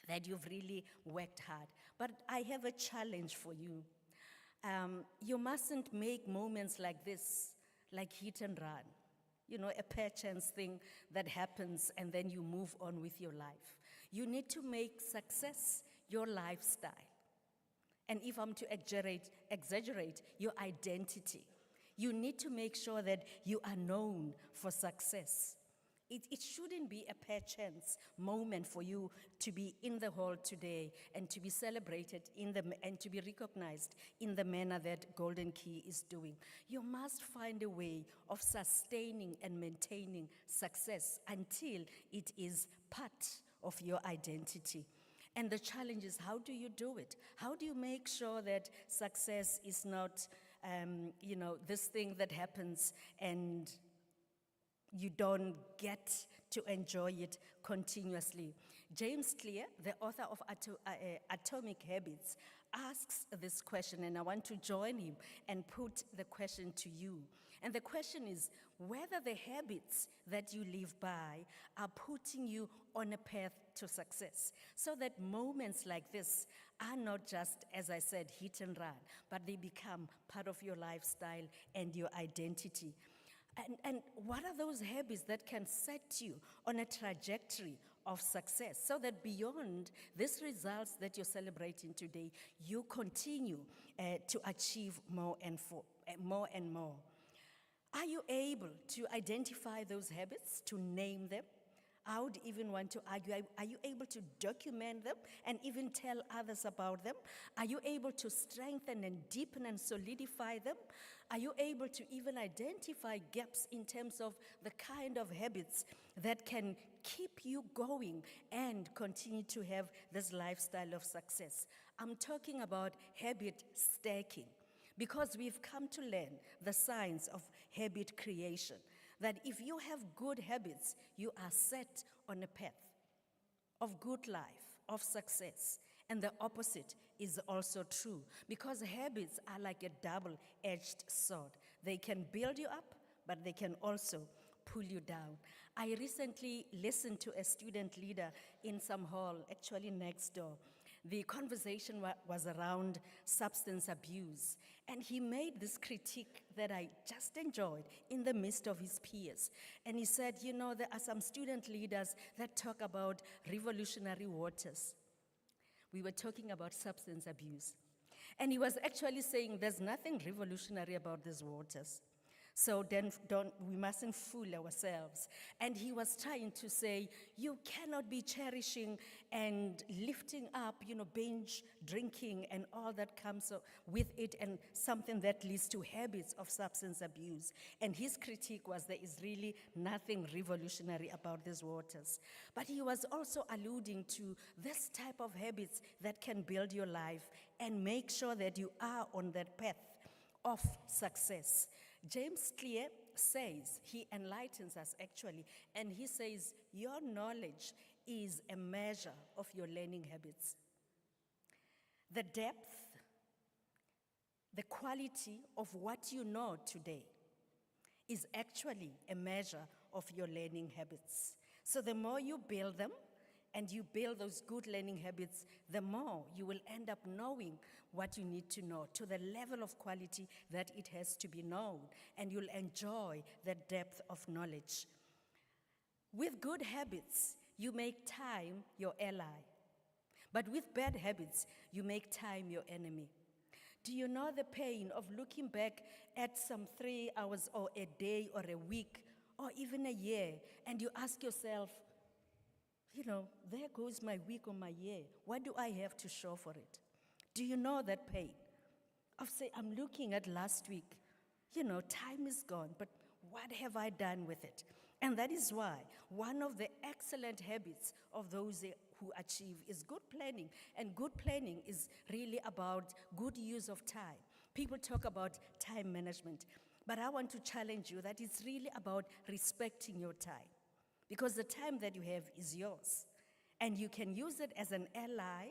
that you've really worked hard. But I have a challenge for you. You mustn't make moments like this, like hit and run. A perchance thing that happens and then you move on with your life. You need to make success your lifestyle. And if I'm to exaggerate your identity, you need to make sure that you are known for success. It shouldn't be a perchance moment for you to be in the hall today and to be celebrated and to be recognized in the manner that Golden Key is doing. You must find a way of sustaining and maintaining success until it is part of your identity. And the challenge is, how do you do it? How do you make sure that success is not, this thing that happens and you don't get to enjoy it continuously? James Clear, the author of Atomic Habits, asks this question, and I want to join him and put the question to you. And the question is whether the habits that you live by are putting you on a path to success, so that moments like this are not just, as I said, hit and run, but they become part of your lifestyle and your identity. And what are those habits that can set you on a trajectory of success so that beyond these results that you're celebrating today, you continue to achieve more and more? Are you able to identify those habits, to name them? I would even want to argue, are you able to document them and even tell others about them? Are you able to strengthen and deepen and solidify them? Are you able to even identify gaps in terms of the kind of habits that can keep you going and continue to have this lifestyle of success? I'm talking about habit stacking, because we've come to learn the science of habit creation, that if you have good habits, you are set on a path. of good life, of success. And the opposite is also true, because habits are like a double-edged sword. They can build you up, but they can also pull you down. I recently listened to a student leader in some hall, actually next door. The conversation was around substance abuse, and he made this critique that I just enjoyed in the midst of his peers. And he said, you know, there are some student leaders that talk about revolutionary waters. We were talking about substance abuse. And he was actually saying there's nothing revolutionary about these waters. So then we mustn't fool ourselves. And he was trying to say, you cannot be cherishing and lifting up, binge drinking and all that comes with it, and something that leads to habits of substance abuse. And his critique was there is really nothing revolutionary about these waters. But he was also alluding to this type of habits that can build your life and make sure that you are on that path of success. James Clear says, he enlightens us actually, and he says, your knowledge is a measure of your learning habits. The depth, the quality of what you know today is actually a measure of your learning habits. So the more you build them, and you build those good learning habits, the more you will end up knowing what you need to know to the level of quality that it has to be known, and you'll enjoy the depth of knowledge. With good habits, you make time your ally. But with bad habits, you make time your enemy. Do you know the pain of looking back at some 3 hours or a day or a week or even a year, and you ask yourself, there goes my week or my year. What do I have to show for it? Do you know that pain? Of say, I'm looking at last week. Time is gone, but what have I done with it? And that is why one of the excellent habits of those who achieve is good planning. And good planning is really about good use of time. People talk about time management, but I want to challenge you that it's really about respecting your time. Because the time that you have is yours. And you can use it as an ally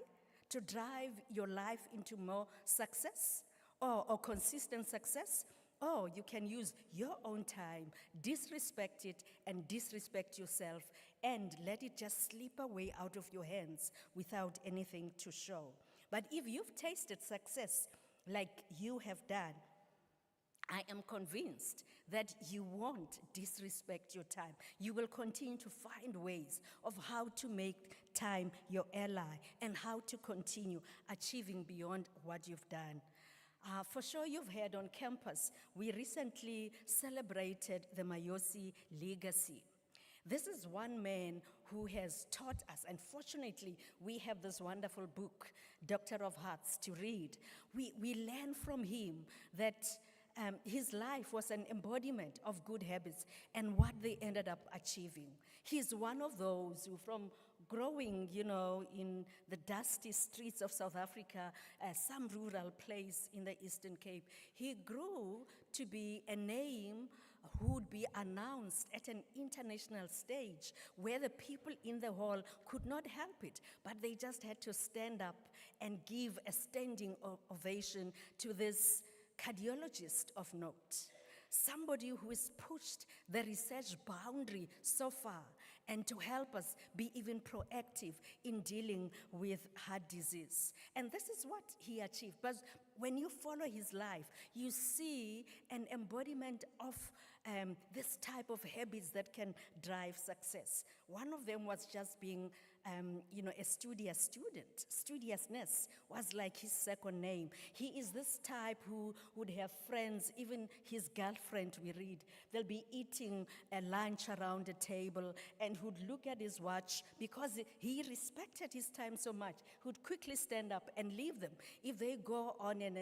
to drive your life into more success or consistent success. Or you can use your own time, disrespect it, and disrespect yourself, and let it just slip away out of your hands without anything to show. But if you've tasted success like you have done, I am convinced that you won't disrespect your time. You will continue to find ways of how to make time your ally and how to continue achieving beyond what you've done. For sure, you've heard on campus, we recently celebrated the Mayosi legacy. This is one man who has taught us, and fortunately, we have this wonderful book, Doctor of Hearts, to read. We learn from him that his life was an embodiment of good habits and what they ended up achieving. He's one of those who, from growing, in the dusty streets of South Africa, some rural place in the Eastern Cape, he grew to be a name who would be announced at an international stage where the people in the hall could not help it, but they just had to stand up and give a standing ovation to this cardiologist of note, somebody who has pushed the research boundary so far and to help us be even proactive in dealing with heart disease. And this is what he achieved. But when you follow his life, you see an embodiment of this type of habits that can drive success. One of them was just being, a studious student. Studiousness was like his second name. He is this type who would have friends, even his girlfriend, we read. They'll be eating a lunch around a table and who'd look at his watch because he respected his time so much, who'd quickly stand up and leave them. If they go on and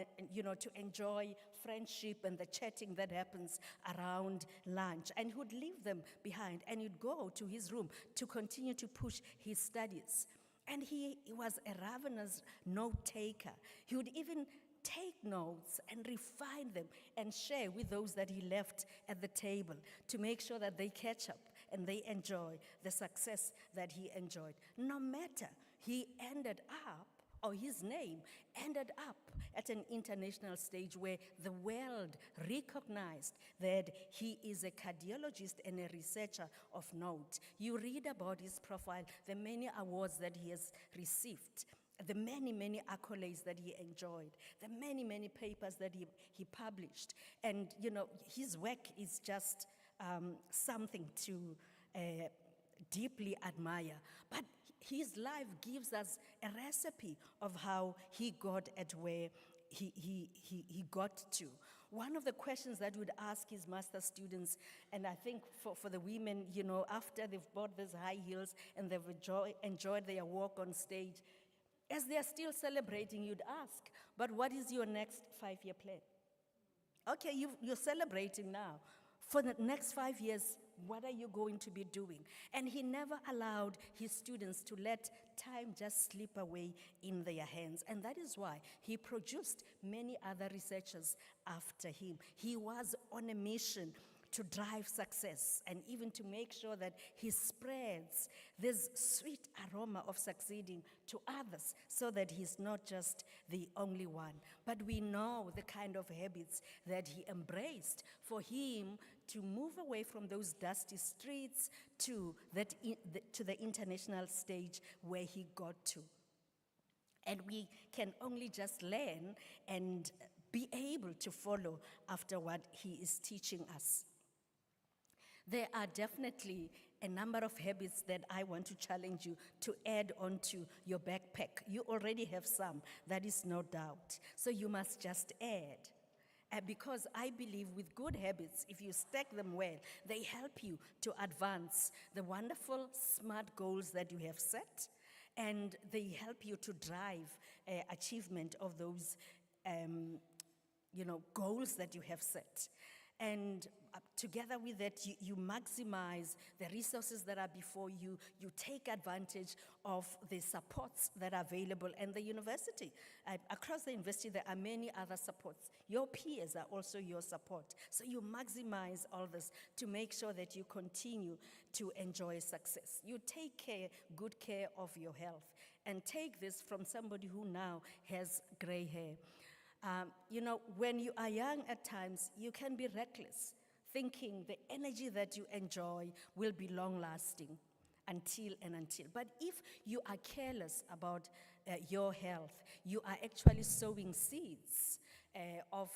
to enjoy friendship and the chatting that happens around lunch, and who'd leave them behind and he'd go to his room to continue to push his studies. And he was a ravenous note taker. He would even take notes and refine them and share with those that he left at the table to make sure that they catch up and they enjoy the success that he enjoyed. No matter, he ended up, or his name ended up at an international stage where the world recognized that he is a cardiologist and a researcher of note. You read about his profile, the many awards that he has received, the many, many accolades that he enjoyed, the many, many papers that he published. And, you know, his work is just something to deeply admire. But his life gives us a recipe of how he got at where he got to. One of the questions that we'd ask his master students, and I think for the women, you know, after they've bought these high heels and they've enjoyed their walk on stage, as they're still celebrating, you'd ask, but what is your next 5-year plan? Okay, you're celebrating now. For the next 5 years, what are you going to be doing? And he never allowed his students to let time just slip away in their hands. And that is why he produced many other researchers after him. He was on a mission to drive success and even to make sure that he spreads this sweet aroma of succeeding to others so that he's not just the only one. But we know the kind of habits that he embraced for him to move away from those dusty streets to the international stage where he got to. And we can only just learn and be able to follow after what he is teaching us. There are definitely a number of habits that I want to challenge you to add onto your backpack. You already have some, that is no doubt. So you must just add. Because I believe with good habits, if you stack them well, they help you to advance the wonderful, smart goals that you have set, and they help you to drive achievement of those goals that you have set. And together with that, you maximize the resources that are before you. You take advantage of the supports that are available. And the university, across the university, there are many other supports. Your peers are also your support. So you maximize all this to make sure that you continue to enjoy success. You take good care of your health. And take this from somebody who now has gray hair. When you are young at times, you can be reckless, thinking the energy that you enjoy will be long-lasting until. But if you are careless about your health, you are actually sowing seeds of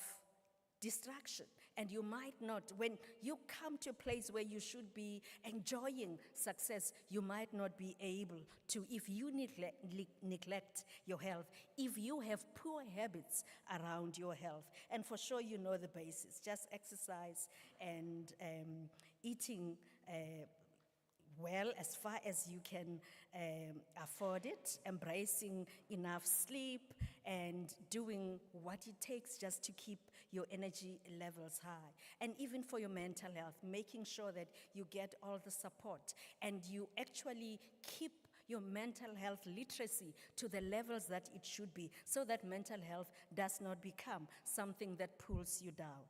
distraction. And you might not, when you come to a place where you should be enjoying success, you might not be able to, if you neglect your health, if you have poor habits around your health. And for sure, you know the basics, just exercise and eating well, as far as you can afford it, embracing enough sleep, and doing what it takes just to keep your energy levels high. And even for your mental health, making sure that you get all the support and you actually keep your mental health literacy to the levels that it should be, so that mental health does not become something that pulls you down.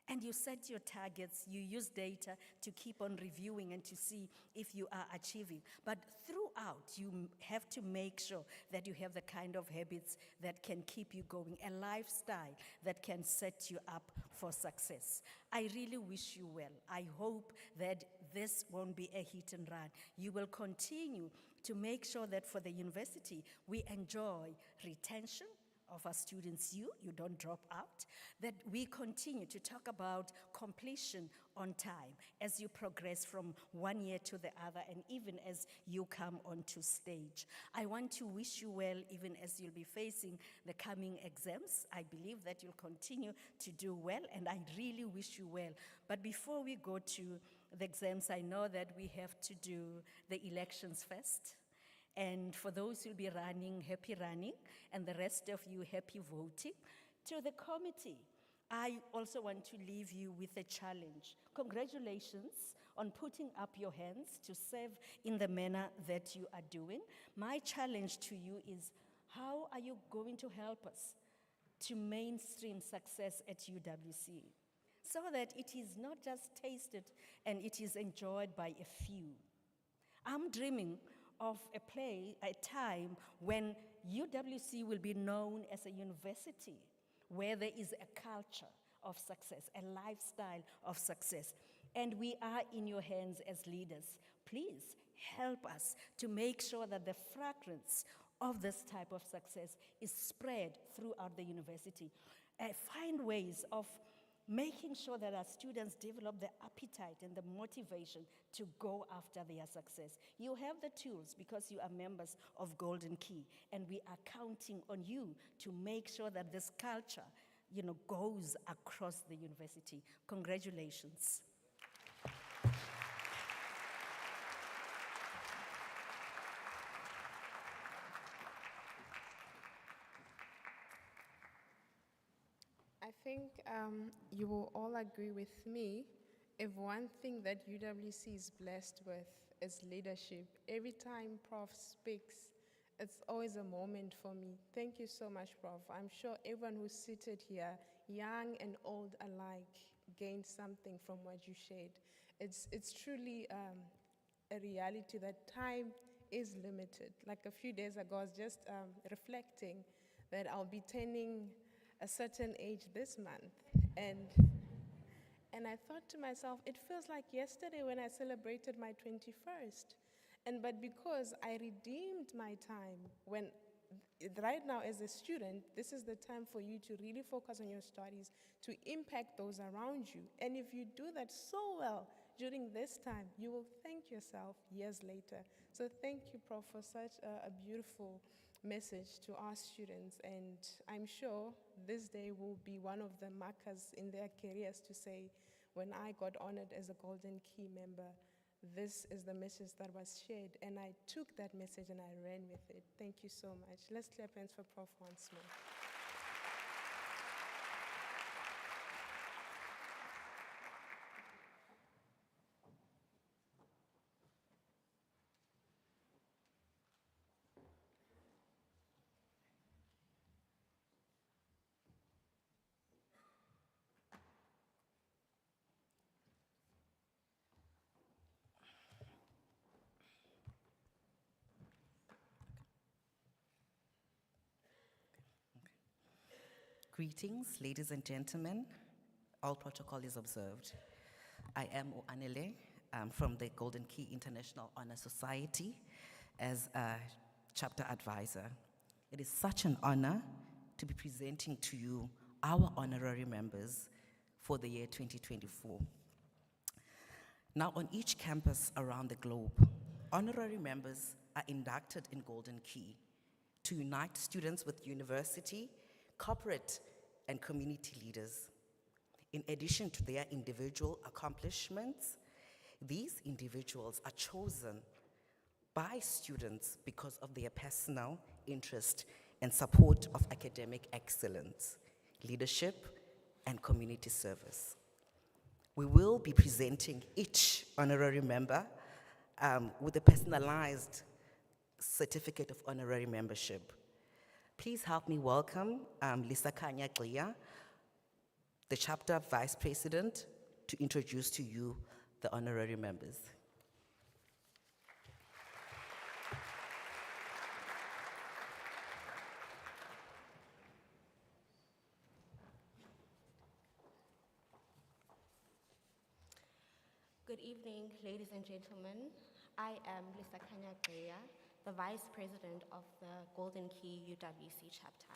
And you set your targets, you use data to keep on reviewing and to see if you are achieving. But throughout, you have to make sure that you have the kind of habits that can keep you going, a lifestyle that can set you up for success. I really wish you well. I hope that this won't be a hit and run. You will continue to make sure that for the university, we enjoy retention of our students, you don't drop out, that we continue to talk about completion on time as you progress from one year to the other and even as you come onto stage. I want to wish you well even as you'll be facing the coming exams. I believe that you'll continue to do well, and I really wish you well. But before we go to the exams, I know that we have to do the elections first. And for those who'll be running, happy running, and the rest of you, happy voting. To the committee, I also want to leave you with a challenge. Congratulations on putting up your hands to serve in the manner that you are doing. My challenge to you is, how are you going to help us to mainstream success at UWC? so that it is not just tasted and it is enjoyed by a few. I'm dreaming of a time when UWC will be known as a university where there is a culture of success, a lifestyle of success. And we are in your hands as leaders. Please help us to make sure that the fragrance of this type of success is spread throughout the university. Find ways of making sure that our students develop the appetite and the motivation to go after their success. You have the tools because you are members of Golden Key, and we are counting on you to make sure that this culture, goes across the university. Congratulations. I think you will all agree with me if one thing that UWC is blessed with is leadership. Every time Prof speaks, it's always a moment for me. Thank you so much, Prof. I'm sure everyone who's seated here, young and old alike, gained something from what you shared. It's truly a reality that time is limited. Like a few days ago, I was just reflecting that I'll be turning a certain age this month. And I thought to myself, it feels like yesterday when I celebrated my 21st. But because I redeemed my time, right now as a student, this is the time for you to really focus on your studies, to impact those around you. And if you do that so well during this time, you will thank yourself years later. So thank you, Prof, for such a beautiful message to our students. And I'm sure this day will be one of the markers in their careers to say, when I got honored as a Golden Key member, this is the message that was shared. And I took that message and I ran with it. Thank you so much. Let's clap hands for Prof once more. Greetings, ladies and gentlemen. All protocol is observed. I am Oanele. I'm from the Golden Key International Honor Society as a chapter advisor. It is such an honor to be presenting to you our honorary members for the year 2024. Now, on each campus around the globe, honorary members are inducted in Golden Key to unite students with university, corporate, and community leaders. In addition to their individual accomplishments, these individuals are chosen by students because of their personal interest and support of academic excellence, leadership, and community service. We will be presenting each honorary member with a personalized certificate of honorary membership. Please help me welcome Lisa Kanya, the chapter vice president, to introduce to you the honorary members. Good evening, ladies and gentlemen. I am Lisa Kanya, the Vice President of the Golden Key UWC chapter.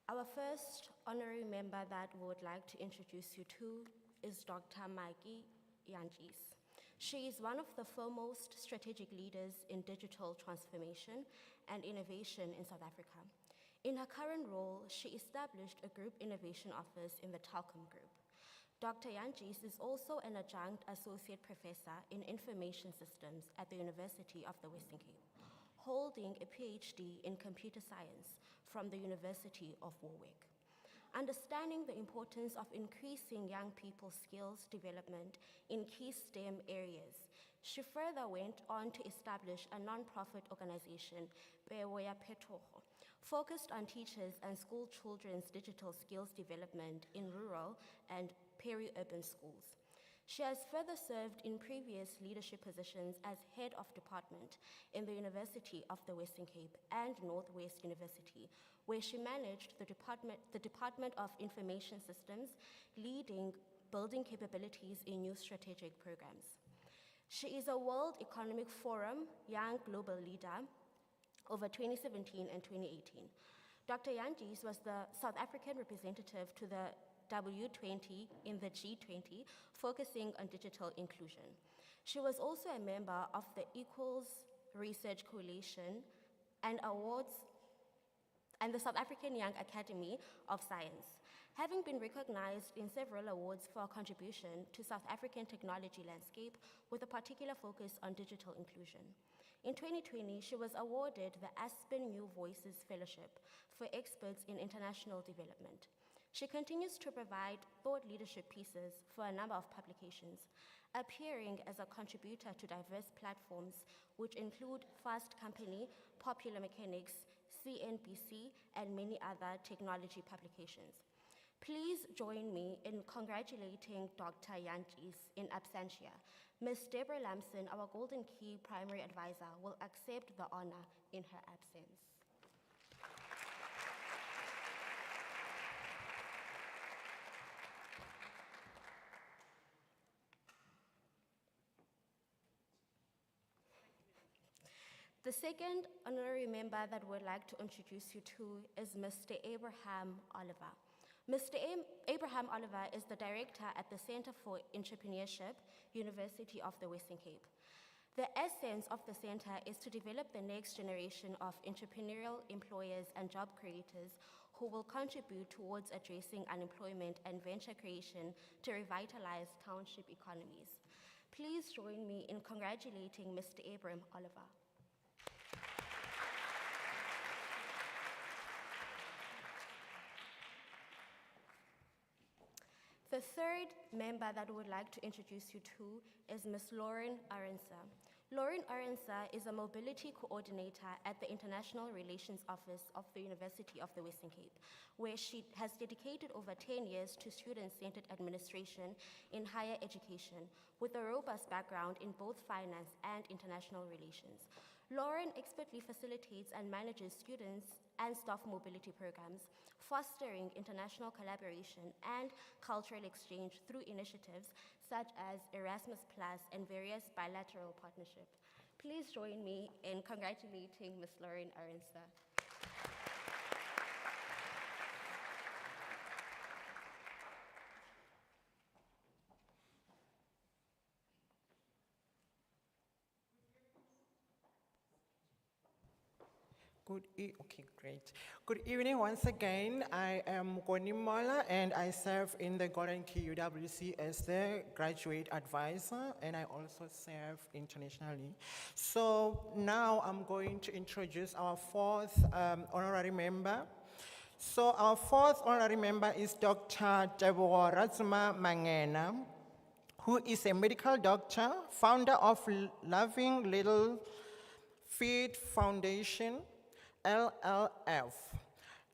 Our first honorary member that we would like to introduce you to is Dr. Maggie Yanjis. She is one of the foremost strategic leaders in digital transformation and innovation in South Africa. In her current role, she established a group innovation office in the Telkom Group. Dr. Yanjis is also an adjunct associate professor in information systems at the University of the Western Cape, holding a PhD in computer science from the University of Warwick. Understanding the importance of increasing young people's skills development in key STEM areas, she further went on to establish a non-profit organization, Bewoya Petogo, focused on teachers and school children's digital skills development in rural and peri-urban schools. She has further served in previous leadership positions as head of department in the University of the Western Cape and Northwest University, where she managed the Department of Information Systems, leading building capabilities in new strategic programs. She is a World Economic Forum Young Global Leader over 2017 and 2018. Dr. Jantjies was the South African representative to the W20 in the G20, focusing on digital inclusion. She was also a member of the Equals Research Coalition and awards and the South African Young Academy of Science, having been recognized in several awards for her contribution to South African technology landscape with a particular focus on digital inclusion. In 2020, she was awarded the Aspen New Voices Fellowship for experts in international development. She continues to provide thought leadership pieces for a number of publications, appearing as a contributor to diverse platforms, which include Fast Company, Popular Mechanics, CNBC, and many other technology publications. Please join me in congratulating Dr. Jantjies in absentia. Ms. Deborah Lamson, our Golden Key Primary Advisor, will accept the honor in her absence. The second honorary member that we'd like to introduce you to is Mr. Abraham Oliver. Mr. Abraham Oliver is the director at the Center for Entrepreneurship, University of the Western Cape. The essence of the center is to develop the next generation of entrepreneurial employers and job creators who will contribute towards addressing unemployment and venture creation to revitalize township economies. Please join me in congratulating Mr. Abraham Oliver. The third member that we would like to introduce you to is Ms. Lauren Arensa. Lauren Arensa is a mobility coordinator at the International Relations Office of the University of the Western Cape, where she has dedicated over 10 years to student-centered administration in higher education, with a robust background in both finance and international relations. Lauren expertly facilitates and manages students and staff mobility programs, fostering international collaboration and cultural exchange through initiatives such as Erasmus Plus and various bilateral partnerships. Please join me in congratulating Ms. Lauren Arensa. Okay, great. Good evening once again. I am Goni Mola and I serve in the Golden Key UWC as the graduate advisor, and I also serve internationally. So now I'm going to introduce our fourth honorary member. So our fourth honorary member is Dr. Tebogo Ratsuma Mangena, who is a medical doctor, founder of Loving Little Feet Foundation, LLF.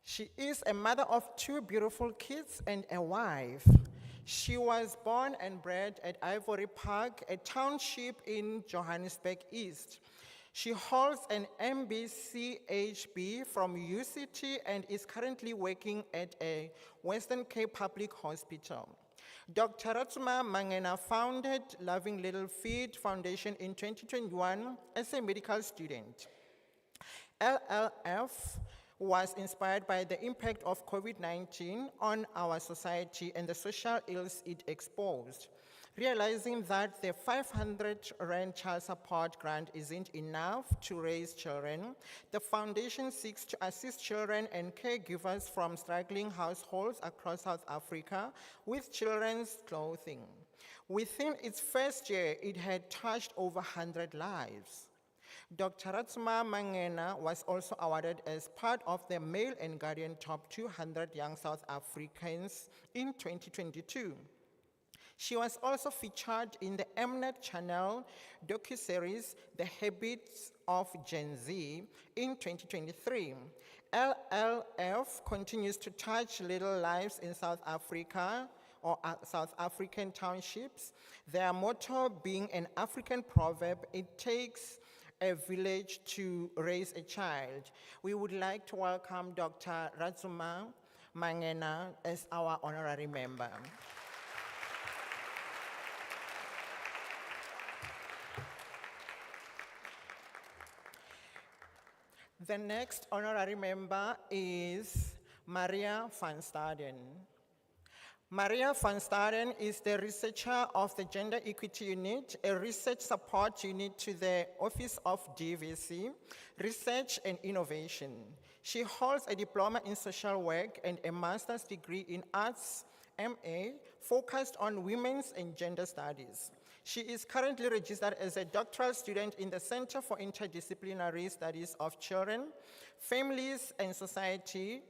She is a mother of 2 beautiful kids and a wife. She was born and bred at Ivory Park, a township in Johannesburg East. She holds an MBCHB from UCT and is currently working at a Western Cape Public Hospital. Dr. Ratsuma Mangena founded Loving Little Feet Foundation in 2021 as a medical student. LLF was inspired by the impact of COVID-19 on our society and the social ills it exposed. Realizing that the 500 Rand child support grant isn't enough to raise children, the foundation seeks to assist children and caregivers from struggling households across South Africa with children's clothing. Within its first year, it had touched over 100 lives. Dr. Ratsuma Mangena was also awarded as part of the Mail and Guardian Top 200 Young South Africans in 2022. She was also featured in the Mnet channel docuseries The Habits of Gen Z in 2023. LLF continues to touch little lives in South Africa or South African townships, their motto being an African proverb, "It takes a village to raise a child." We would like to welcome Dr. Razuma Mangena as our honorary member. The next honorary member is Maria van Staden. Maria van Staden is the researcher of the Gender Equity Unit, a research support unit to the Office of DVC, Research and Innovation. She holds a diploma in social work and a master's degree in arts, MA, focused on women's and gender studies. She is currently registered as a doctoral student in the Center for Interdisciplinary Studies of Children, Families and Society,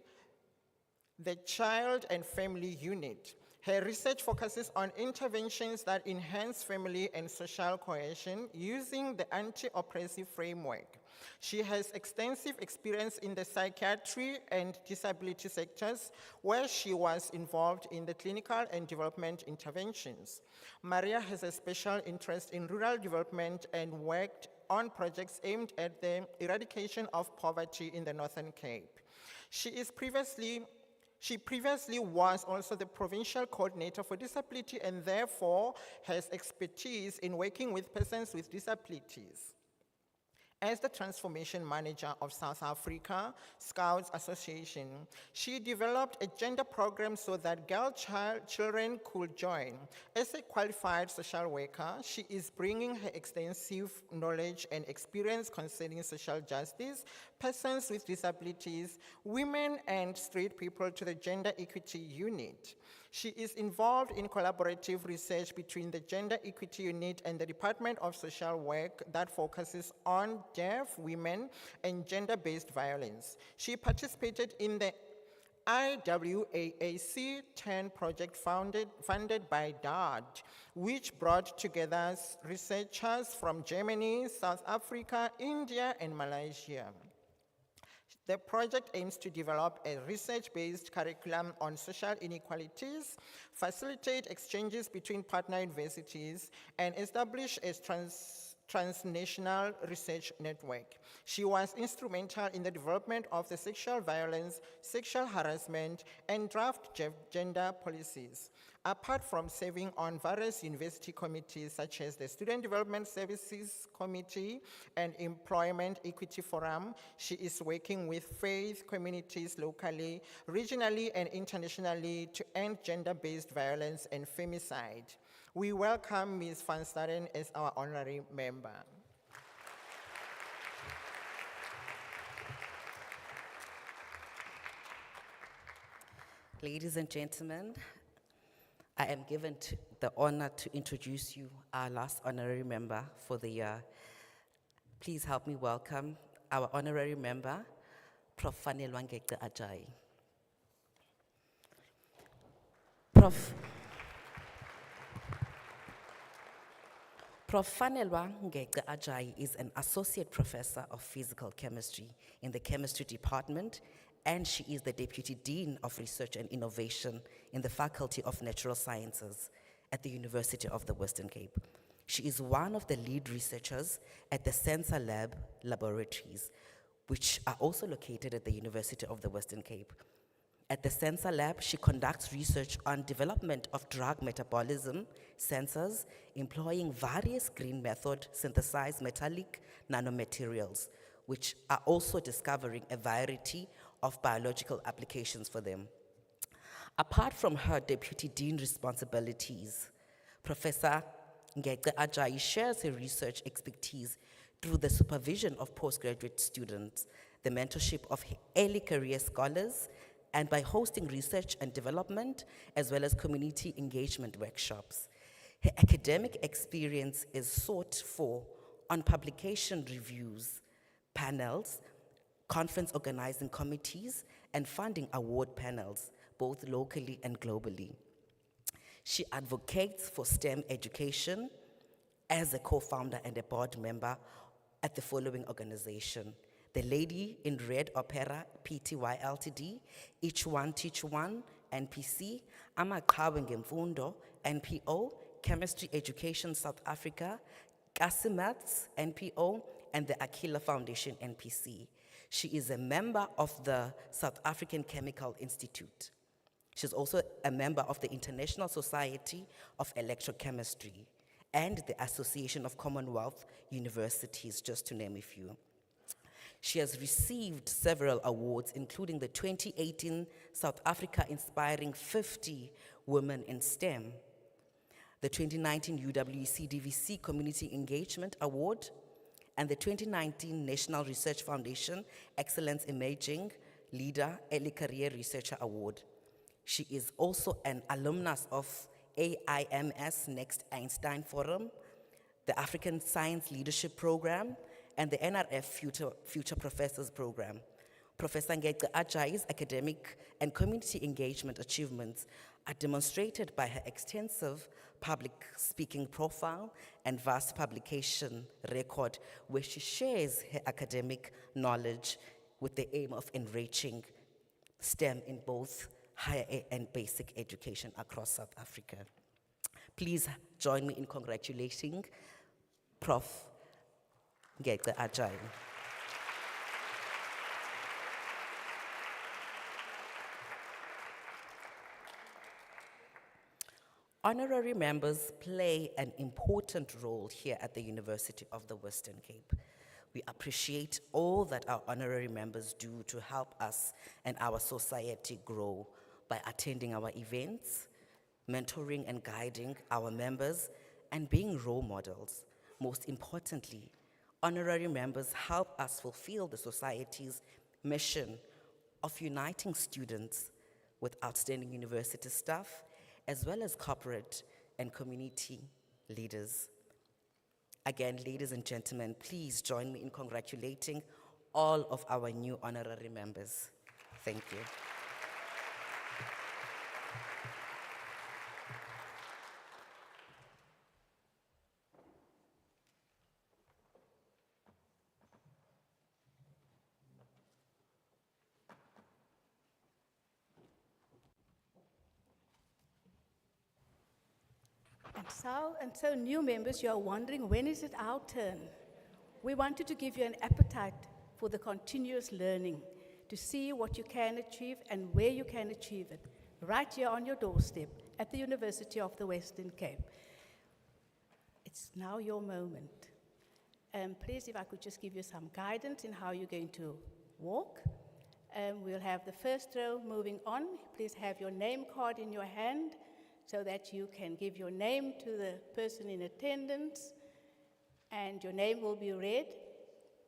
the Child and Family Unit. Her research focuses on interventions that enhance family and social cohesion using the anti-oppressive framework. She has extensive experience in the psychiatry and disability sectors, where she was involved in the clinical and development interventions. Maria has a special interest in rural development and worked on projects aimed at the eradication of poverty in the Northern Cape. She previously was also the provincial coordinator for disability and therefore has expertise in working with persons with disabilities. As the transformation manager of South Africa Scouts Association, she developed a gender program so that children could join. As a qualified social worker, she is bringing her extensive knowledge and experience concerning social justice, persons with disabilities, women and straight people to the Gender Equity Unit. She is involved in collaborative research between the Gender Equity Unit and the Department of Social Work that focuses on deaf women and gender-based violence. She participated in the IWAAC 10 project funded by DARD, which brought together researchers from Germany, South Africa, India, and Malaysia. The project aims to develop a research-based curriculum on social inequalities, facilitate exchanges between partner universities, and establish a transnational research network. She was instrumental in the development of the sexual violence, sexual harassment, and draft gender policies. Apart from serving on various university committees such as the Student Development Services Committee and Employment Equity Forum, she is working with faith communities locally, regionally, and internationally to end gender-based violence and femicide. We welcome Ms. van Staden as our honorary member. Ladies and gentlemen, I am given the honor to introduce you our last honorary member for the year. Please help me welcome our honorary member, Prof. Fanelwa Ngece Ajayi. Prof. Fanelwa Ngece Ajayi is an associate professor of physical chemistry in the chemistry department, and she is the Deputy Dean of Research and Innovation in the Faculty of Natural Sciences at the University of the Western Cape. She is one of the lead researchers at the Sensor Lab laboratories, which are also located at the University of the Western Cape. At the Sensor Lab, she conducts research on development of drug metabolism sensors employing various green method synthesized metallic nanomaterials, which are also discovering a variety of biological applications for them. Apart from her Deputy Dean responsibilities, Professor Ngece Ajayi shares her research expertise through the supervision of postgraduate students, the mentorship of early career scholars, and by hosting research and development, as well as community engagement workshops. Her academic experience is sought for on publication reviews, panels, conference organizing committees, and funding award panels, both locally and globally. She advocates for STEM education as a co-founder and a board member at the following organization: the Lady in Red Opera Pty Ltd, Each One Teach One NPC, Amaqhawe Ngemfundo NPO, Chemistry Education South Africa, Maths NPO, and the Aquila Foundation NPC. She is a member of the South African Chemical Institute. She's also a member of the International Society of Electrochemistry and the Association of Commonwealth Universities, just to name a few. She has received several awards, including the 2018 South Africa Inspiring 50 Women in STEM, the 2019 UWC DVC Community Engagement Award, and the 2019 National Research Foundation Excellence Imaging Leader Early Career Researcher Award. She is also an alumnus of AIMS Next Einstein Forum, the African Science Leadership Program, and the NRF Future Professors Program. Professor Ngece Ajai's academic and community engagement achievements are demonstrated by her extensive public speaking profile and vast publication record, where she shares her academic knowledge with the aim of enriching STEM in both higher and basic education across South Africa. Please join me in congratulating Prof. Ngece Ajai. Honorary members play an important role here at the University of the Western Cape. We appreciate all that our honorary members do to help us and our society grow by attending our events, mentoring and guiding our members, and being role models. Most importantly, honorary members help us fulfill the society's mission of uniting students with outstanding university staff, as well as corporate and community leaders. Again, ladies and gentlemen, please join me in congratulating all of our new honorary members. Thank you. And so new members, you are wondering, when is it our turn? We wanted to give you an appetite for the continuous learning, to see what you can achieve and where you can achieve it, right here on your doorstep at the University of the Western Cape. It's now your moment. Please, if I could just give you some guidance in how you're going to walk. We'll have the first row moving on. Please have your name card in your hand, so that you can give your name to the person in attendance, and your name will be read.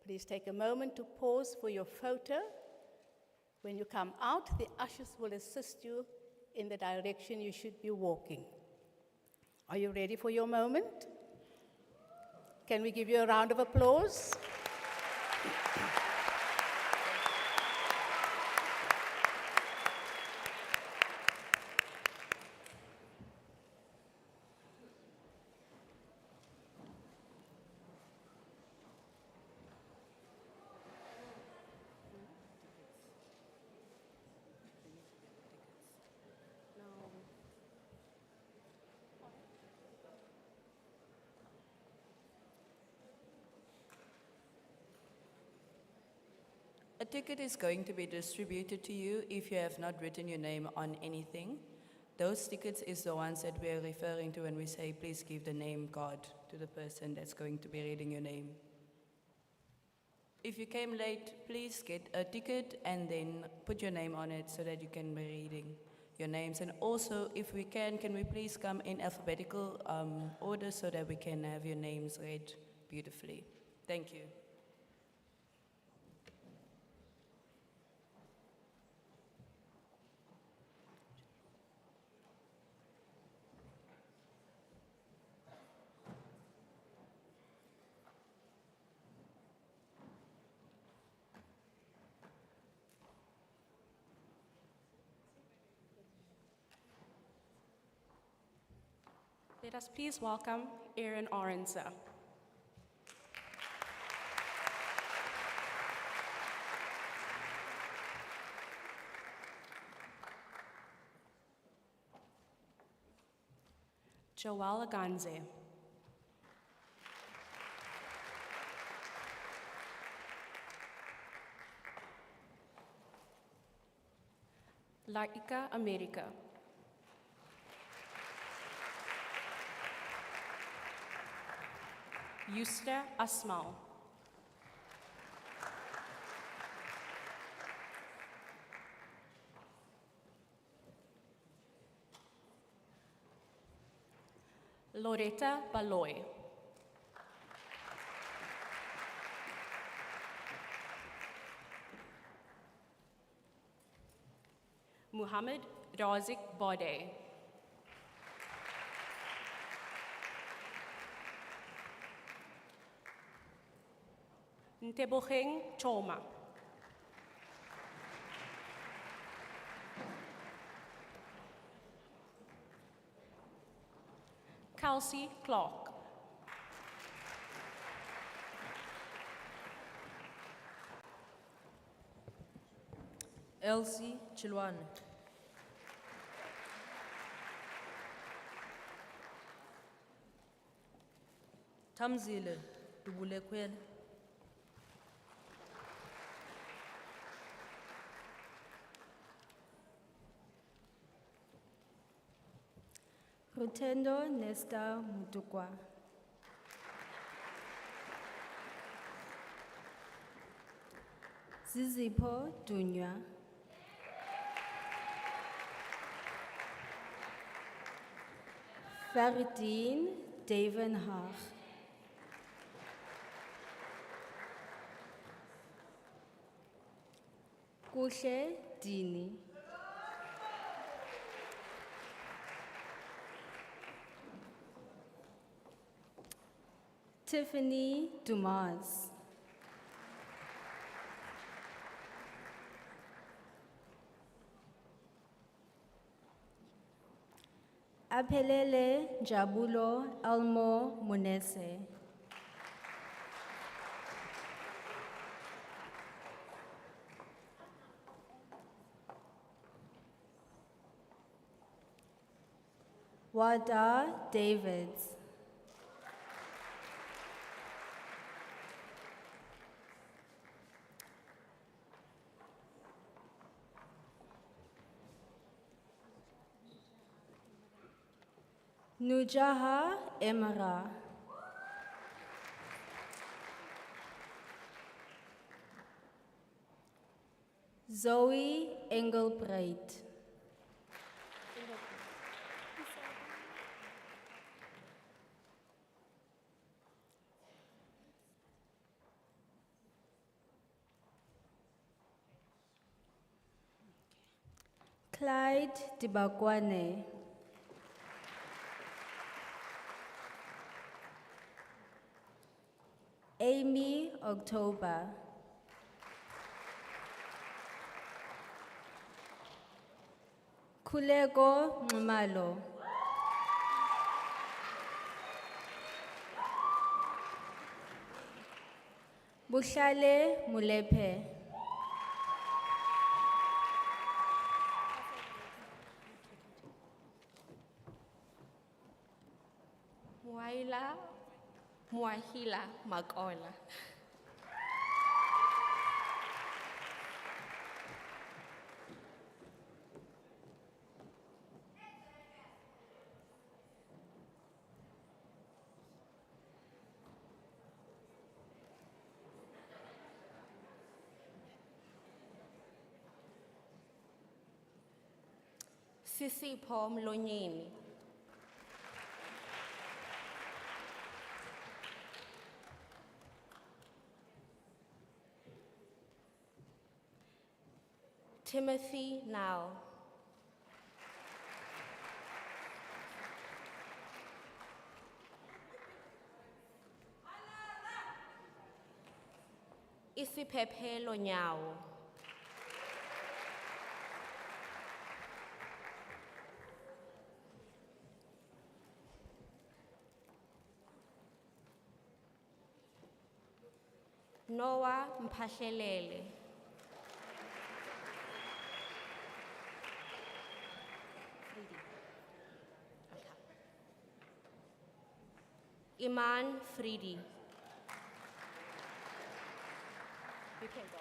Please take a moment to pause for your photo. When you come out, the ushers will assist you in the direction you should be walking. Are you ready for your moment? Can we give you a round of applause? A ticket is going to be distributed to you if you have not written your name on anything. Those tickets is the ones that we are referring to when we say, please give the name card to the person that's going to be reading your name. If you came late, please get a ticket and then put your name on it so that you can be reading your names. And also, if we can we please come in alphabetical order so that we can have your names read beautifully. Thank you. Let us please welcome Aaron Orenza. Joelle Aganze. Laika America. Yusra Asmal. Loretta Baloy. Muhammad Razik Bode. Ntebogang Choma. Kelsey Clark. Elsie Chilwan. Tamzile Dubulekwele. Rutendo Nesta Mutukwa. Zizipho Dunya. Faridine Davenhag. Kuhle Dini. Tiffany Dumas. Aphelele Jabulo Elmo Munese. Wada Davids. Nujaha Emara. Zoe Engelbreit. Clyde Dibakwane. Amy October. Kulego Nxumalo. Buhlale Mulephe. Muaila Muahila Makola. Sisipho Mlonyeni. Timothy Now. Isiphepelo Nyawo. Noah Mpashelele. Iman Fridi. You can go.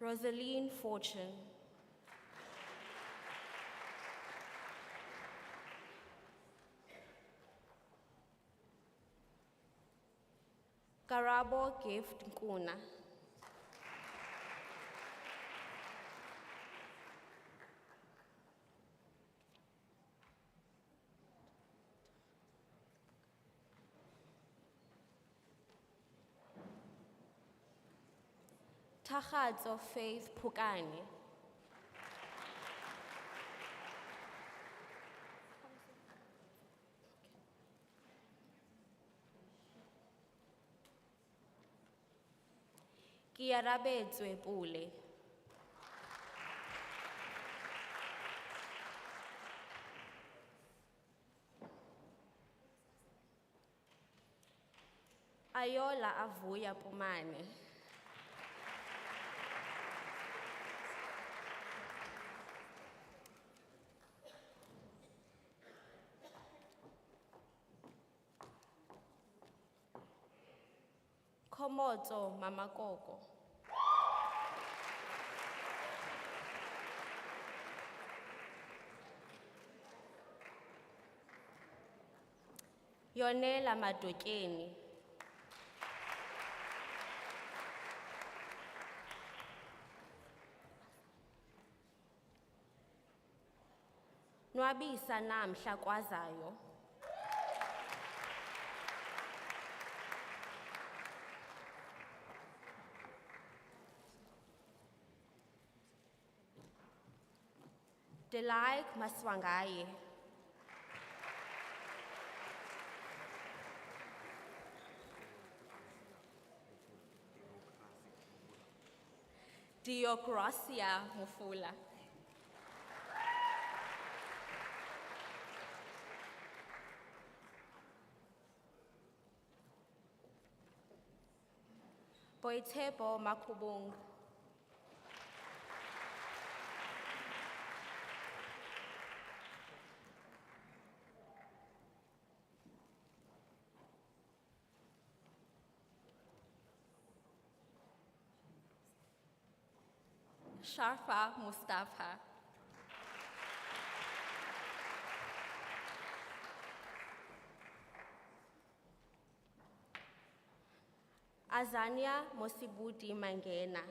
Rosaline Fortune. Karabo Gift Nkuna. Takhatso Faith Pukani. Kiarabetswe Pule. Ayola Avuya Pumane. Komoto Mama Koko. Yonela Madokeni. Nwabisa namhla kwazayo. Delight Maswangaye. Diocracia Mufula. Boitebo Makubung. Sharfa Mustafa. Azania Mosibuti Mangena.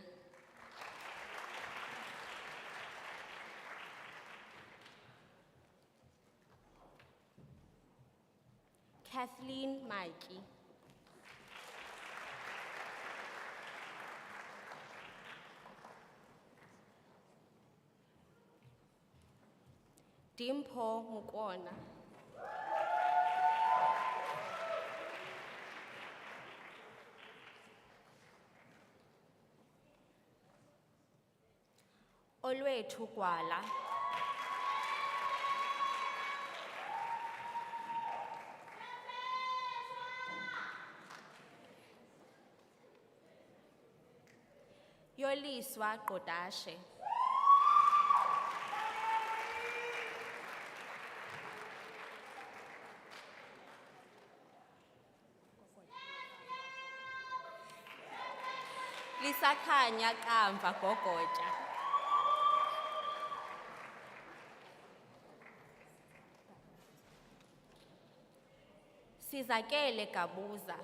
Kathleen Mikey. Dimpo Mukona. Olwethu Gwala. Yoliswa Kodashe. Lisakhanya kamva gogoja. Sizakele Gabuza.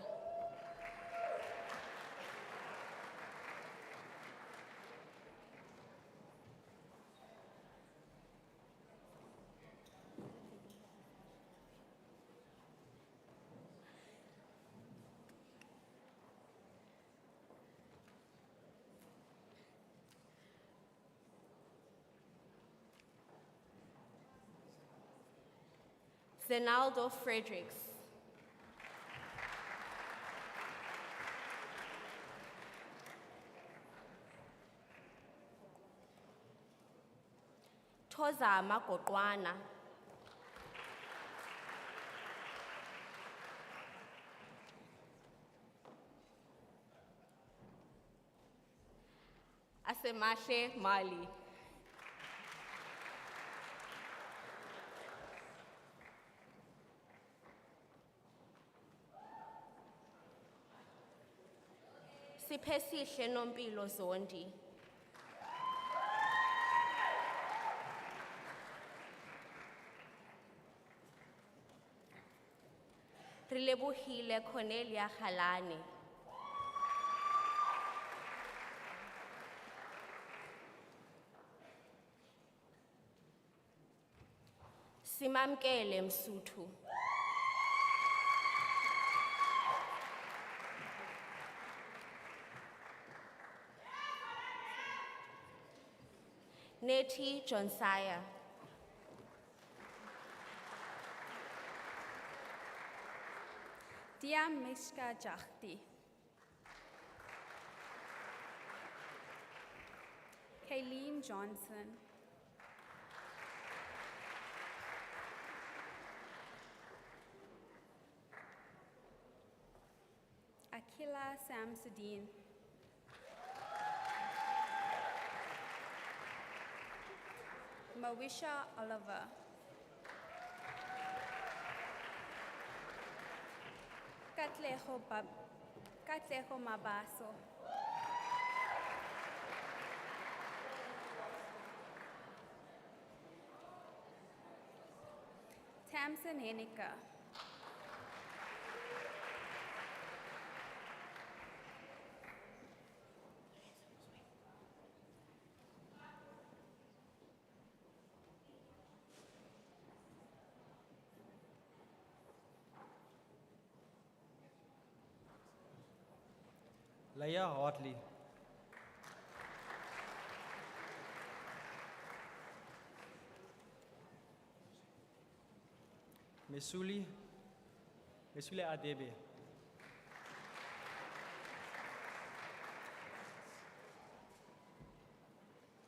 Zenaldo Fredericks. Tozama Gotwana. Asemahle Mali. Sipesihle Nompilo Zondi. Rilebuhile Cornelia Halane. Simamkele Msuthu. Neti Jonsaya. Dia Mishka Jahti. Kayleen Johnson. Akila Samsudeen. Mawisha Oliver. Katleho Mabaso. Tamsin Henika. Laya Hartley. Mesuli Adebe.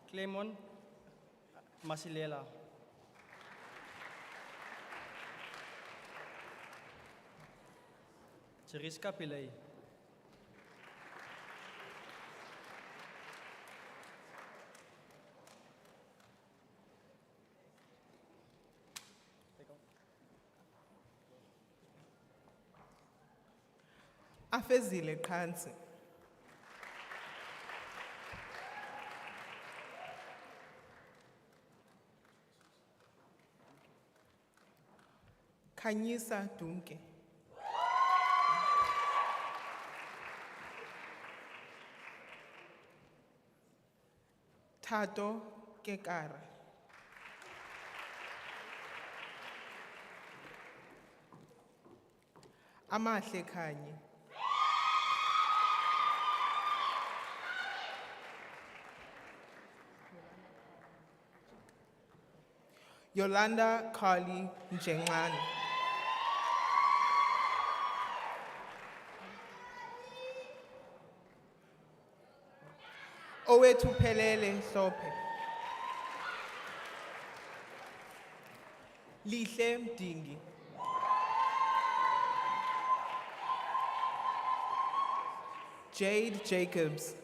Clemon Masilela. Cheriska Pillay. Afezile Kansi. Kanyisa Dunke. Tato Kekara. Amahle Kanye. Yolanda Carly Njengane. Owethu Pelele Hlophe. Lihle Mdingi. Jade Jacobs.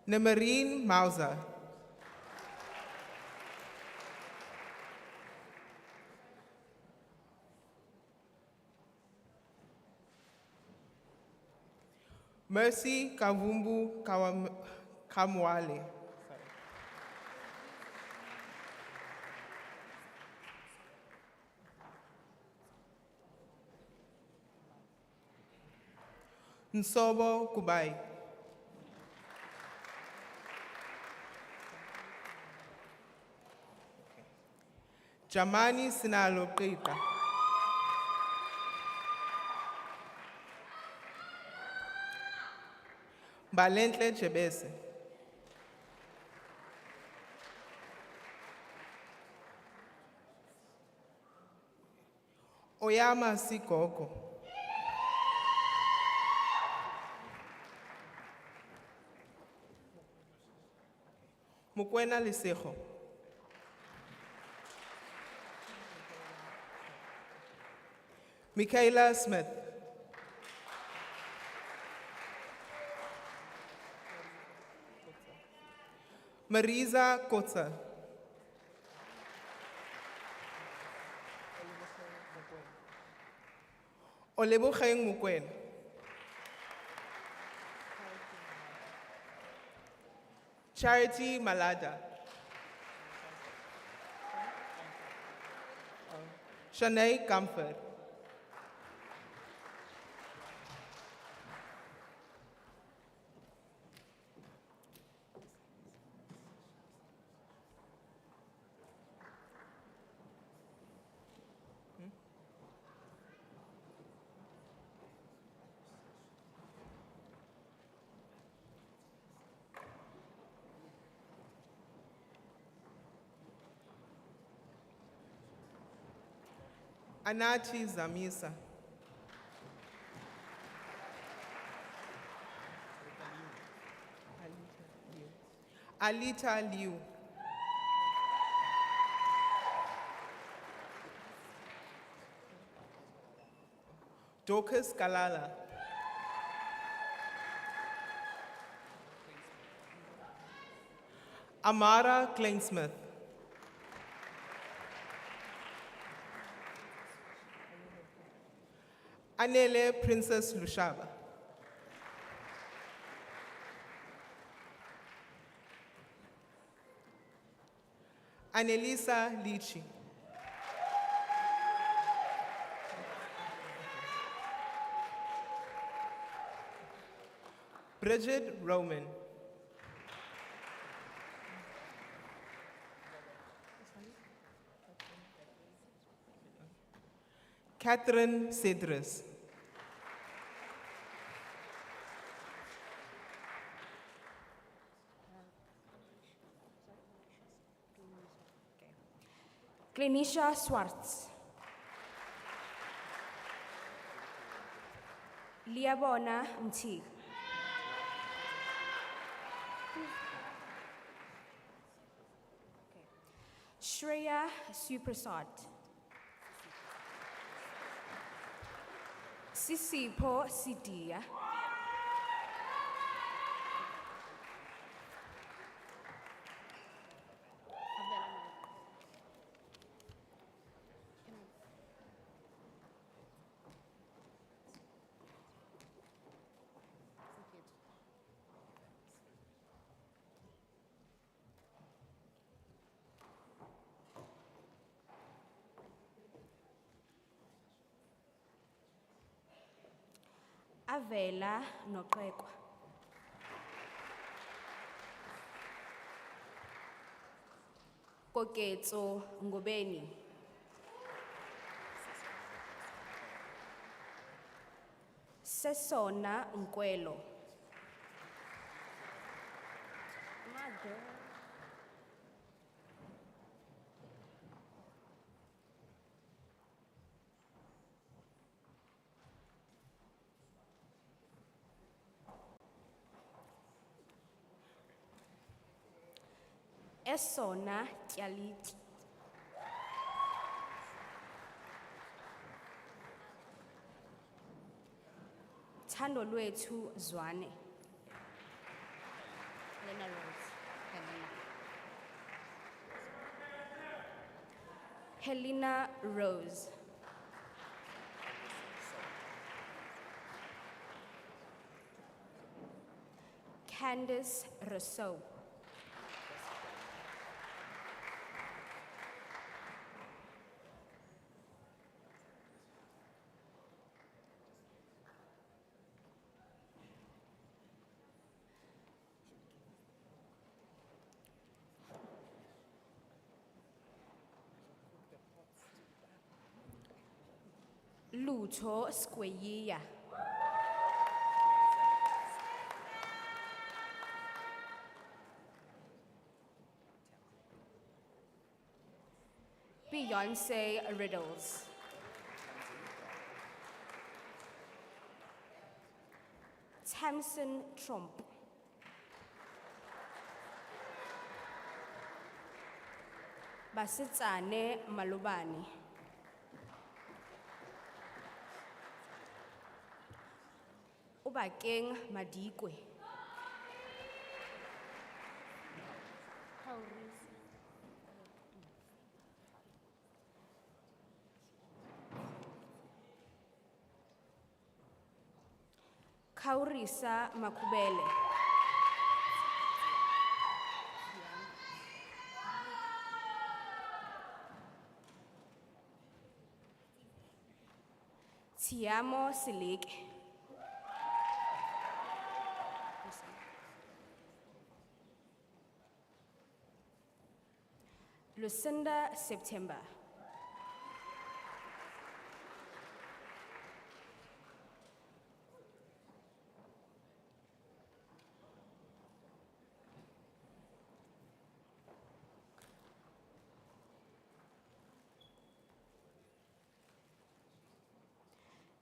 Namarine Mauser. Mercy Kavumbu Kamwale. Nsobo Kubai. Jamani Sinalo Qita. Balentle Jebese. Oyama Sigogo. Mukwena Lisejo. Michaela Smith. Marisa Kotza. Olebogang Mukwena. Charity Malada. Shanae Comfort. Anachi Zamisa. Alita Liu. Dorcas Kalala. Amara Klainsmith. Anele Princess Lushaba. Annelisa Lichi. Bridget Roman. Catherine Cedrus. Glenisha Swartz. Liabona Mti. Shreya Suprasad. Sisipho Sidia. Avela Nokwekwa. Koketso Ngobeni. Sesona Nkwelo. Esona Kyaliti. Thando lwethu Zwane. Helena Rose. Helena Rose. Candice Rousseau. Lutho Squeya. Beyonce Riddles. Tamsin Trump. Basitsane Malobane. Obakeng Madikwe. Kaurisa Makubele. Tiamo Silike. Lucinda September.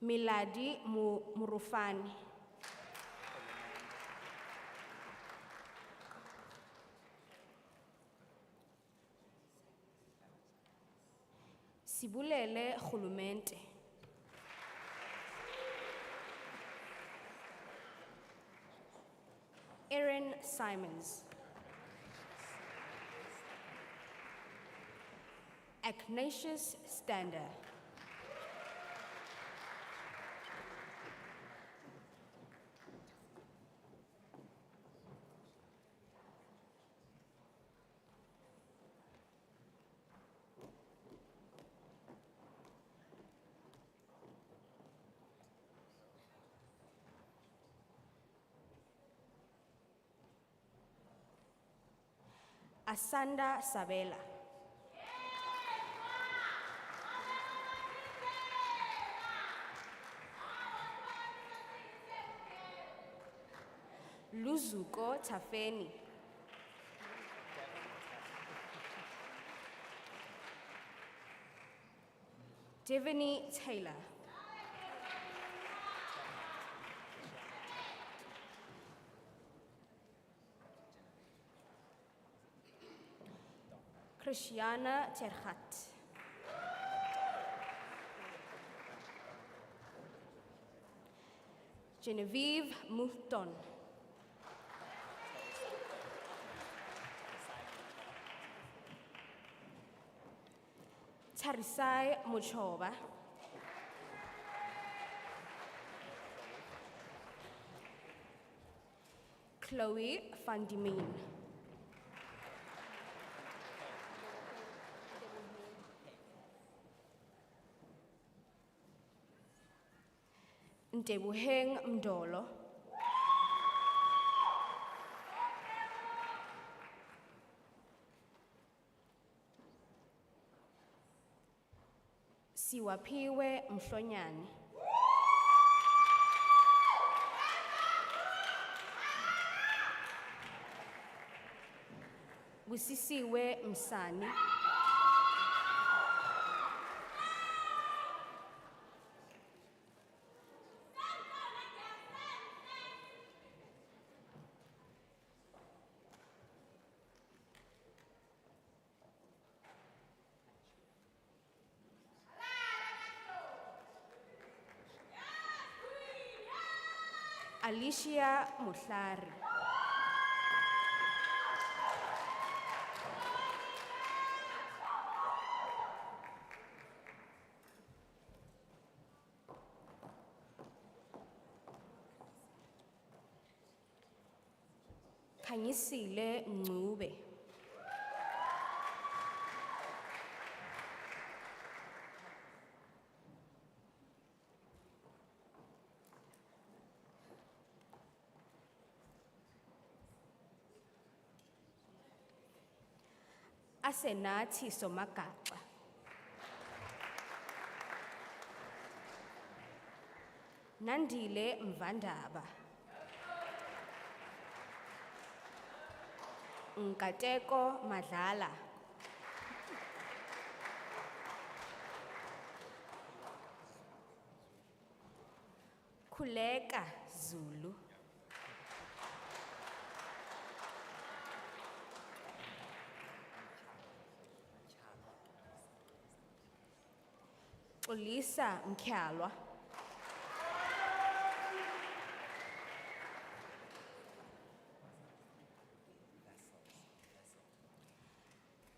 Miladi Murufani. Sibulele Khulumente. Erin Simons. Ignatius Stander. Asanda Sabela. Luzuko Tafeni. Devani Taylor. Christiana Terhat. Genevieve Mouton. Tarisai Muchoba. Chloe van die Meen. Ntebuheng Mdolo. Siwapiwe Mhlonyani. Busisiwe Msani. Alicia Muhlari. Khanyisile Ngcube. Asenathi Somagaxa. Nandile Mvandaba. Nkateko Madlala. Khuleka Zulu. Xolisa Mkyalwa.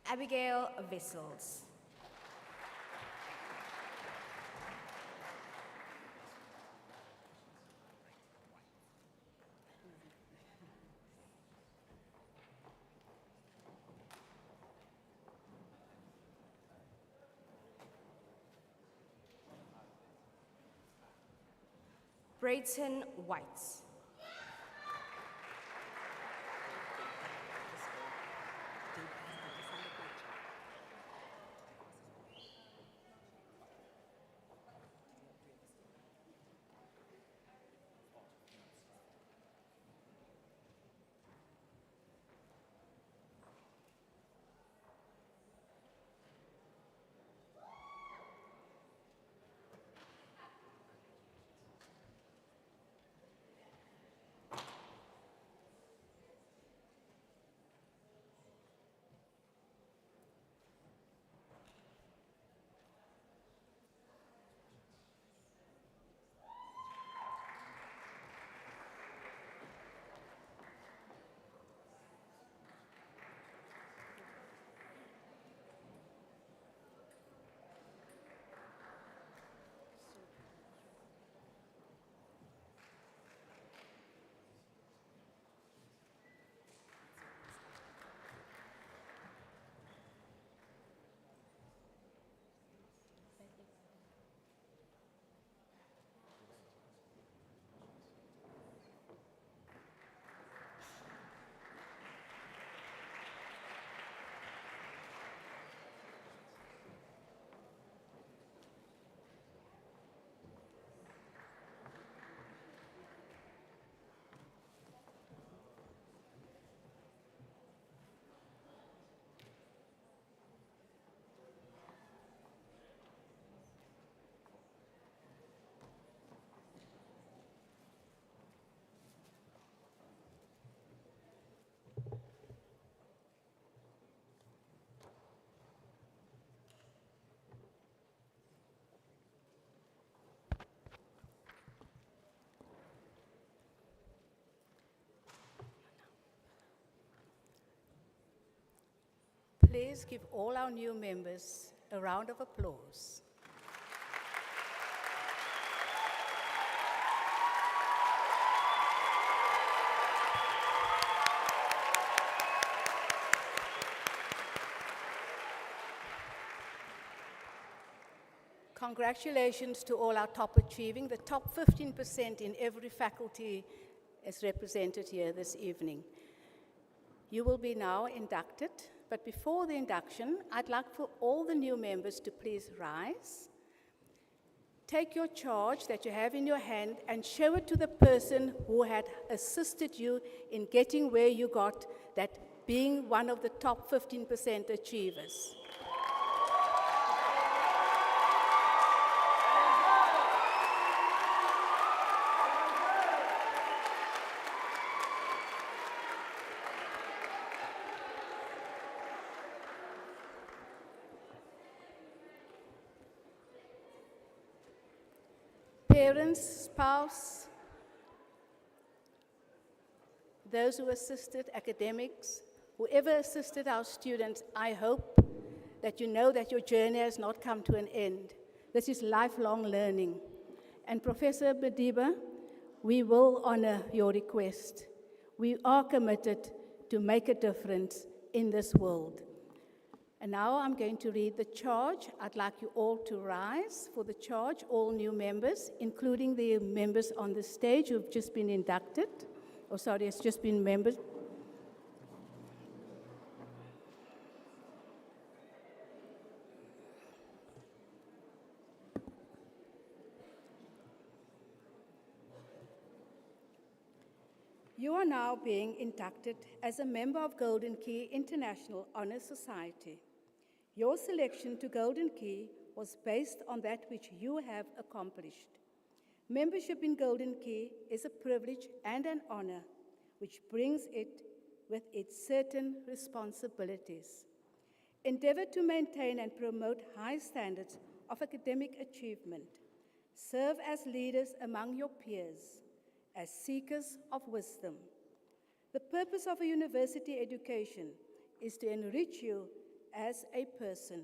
Abigail Vessels. Brayton White. Please give all our new members a round of applause. Congratulations to all our top achieving. The top 15% in every faculty is represented here this evening. You will be now inducted, but before the induction, I'd like for all the new members to please rise. Take your charge that you have in your hand and show it to the person who had assisted you in getting where you got, that being one of the top 15% achievers. Parents, spouse, those who assisted, academics, whoever assisted our students, I hope that you know that your journey has not come to an end. This is lifelong learning. And Professor Bediba, we will honor your request. We are committed to make a difference in this world. And now I'm going to read the charge. I'd like you all to rise for the charge, all new members, including the members on the stage who've just been inducted. Oh, sorry, it's just been members. You are now being inducted as a member of Golden Key International Honor Society. Your selection to Golden Key was based on that which you have accomplished. Membership in Golden Key is a privilege and an honor, which brings it with its certain responsibilities. Endeavor to maintain and promote high standards of academic achievement. Serve as leaders among your peers, as seekers of wisdom. The purpose of a university education is to enrich you as a person.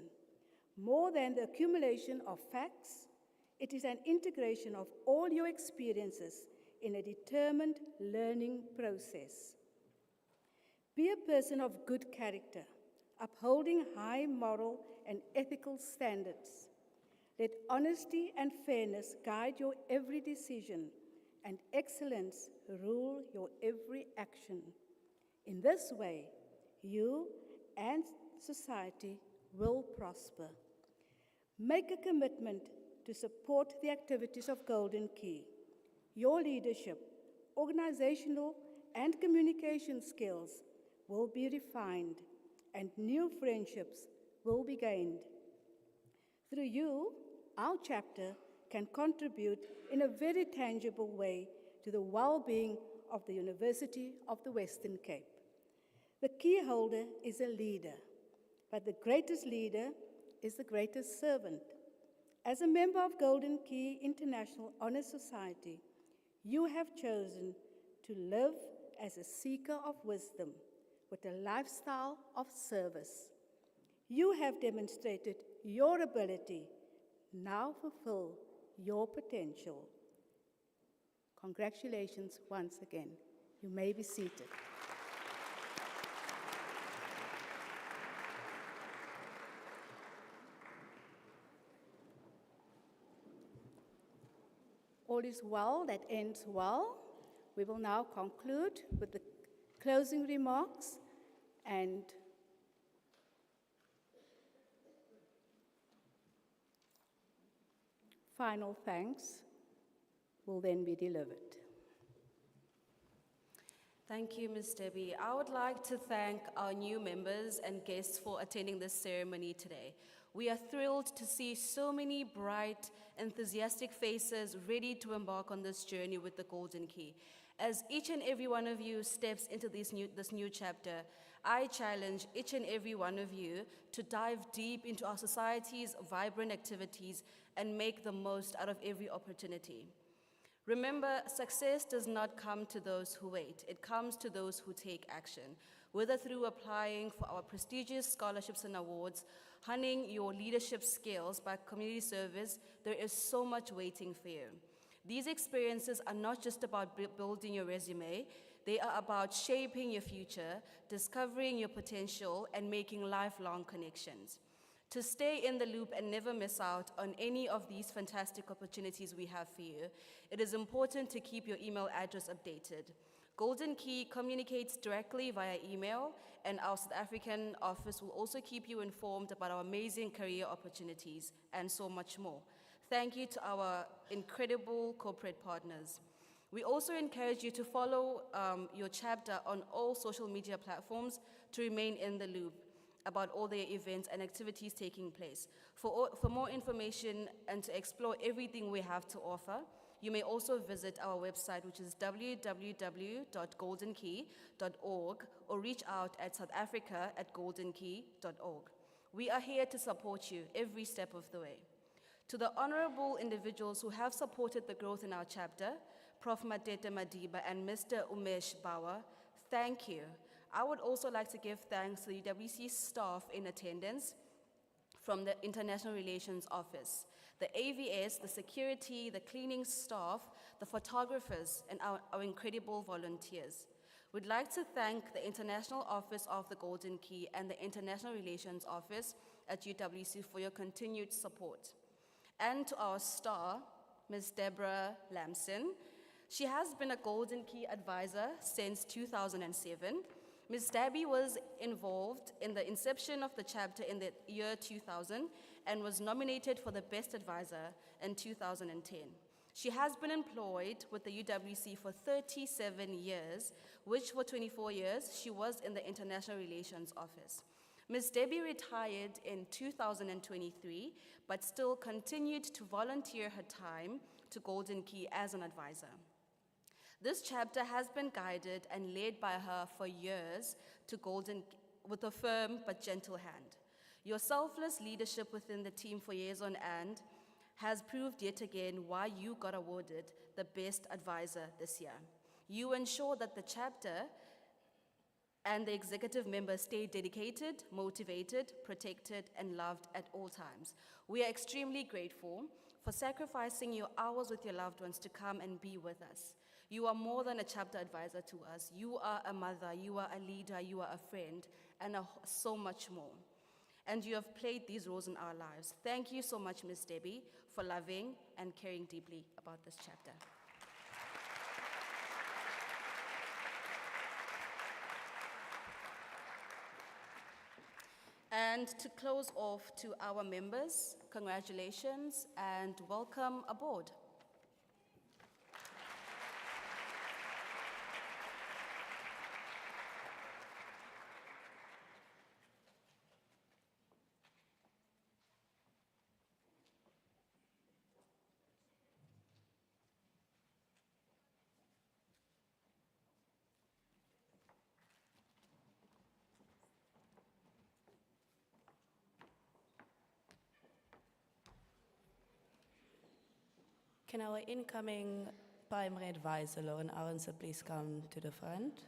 More than the accumulation of facts, it is an integration of all your experiences in a determined learning process. Be a person of good character, upholding high moral and ethical standards. Let honesty and fairness guide your every decision, and excellence rule your every action. In this way, you and society will prosper. Make a commitment to support the activities of Golden Key. Your leadership, organizational, and communication skills will be refined, and new friendships will be gained. Through you, our chapter can contribute in a very tangible way to the well-being of the University of the Western Cape. The key holder is a leader, but the greatest leader is the greatest servant. As a member of Golden Key International Honor Society, you have chosen to live as a seeker of wisdom with a lifestyle of service. You have demonstrated your ability. Now fulfill your potential. Congratulations once again. You may be seated. All is well that ends well. We will now conclude with the closing remarks and final thanks will then be delivered. Thank you, Ms. Debbie. I would like to thank our new members and guests for attending this ceremony today. We are thrilled to see so many bright, enthusiastic faces ready to embark on this journey with the Golden Key. As each and every one of you steps into this new chapter, I challenge each and every one of you to dive deep into our society's vibrant activities and make the most out of every opportunity. Remember, success does not come to those who wait. It comes to those who take action, whether through applying for our prestigious scholarships and awards, honing your leadership skills by community service. There is so much waiting for you. These experiences are not just about building your resume. They are about shaping your future, discovering your potential, and making lifelong connections. To stay in the loop and never miss out on any of these fantastic opportunities we have for you, it is important to keep your email address updated. Golden Key communicates directly via email, and our South African office will also keep you informed about our amazing career opportunities and so much more. Thank you to our incredible corporate partners. We also encourage you to follow your chapter on all social media platforms to remain in the loop about all their events and activities taking place. For more information and to explore everything we have to offer, you may also visit our website, which is www.goldenkey.org, or reach out at southafrica@goldenkey.org. We are here to support you every step of the way. To the honorable individuals who have supported the growth in our chapter, Prof. Matete Madiba and Mr. Umesh Bauer, thank you. I would also like to give thanks to the UWC staff in attendance from the International Relations Office, the AVS, the security, the cleaning staff, the photographers, and our incredible volunteers. We'd like to thank the International Office of the Golden Key and the International Relations Office at UWC for your continued support. And to our star, Ms. Deborah Lamson. She has been a Golden Key advisor since 2007. Ms. Debbie was involved in the inception of the chapter in the year 2000 and was nominated for the Best Advisor in 2010. She has been employed with the UWC for 37 years, which for 24 years she was in the International Relations Office. Ms. Debbie retired in 2023, but still continued to volunteer her time to Golden Key as an advisor. This chapter has been guided and led by her for years to with a firm but gentle hand. Your selfless leadership within the team for years on end has proved yet again why you got awarded the Best Advisor this year. You ensure that the chapter and the executive members stay dedicated, motivated, protected, and loved at all times. We are extremely grateful for sacrificing your hours with your loved ones to come and be with us. You are more than a chapter advisor to us. You are a mother, you are a leader, you are a friend, and so much more. And you have played these roles in our lives. Thank you so much, Ms. Debbie, for loving and caring deeply about this chapter. And to close off, to our members, congratulations and welcome aboard. Can our incoming primary advisor, Lauren Aronson, please come to the front?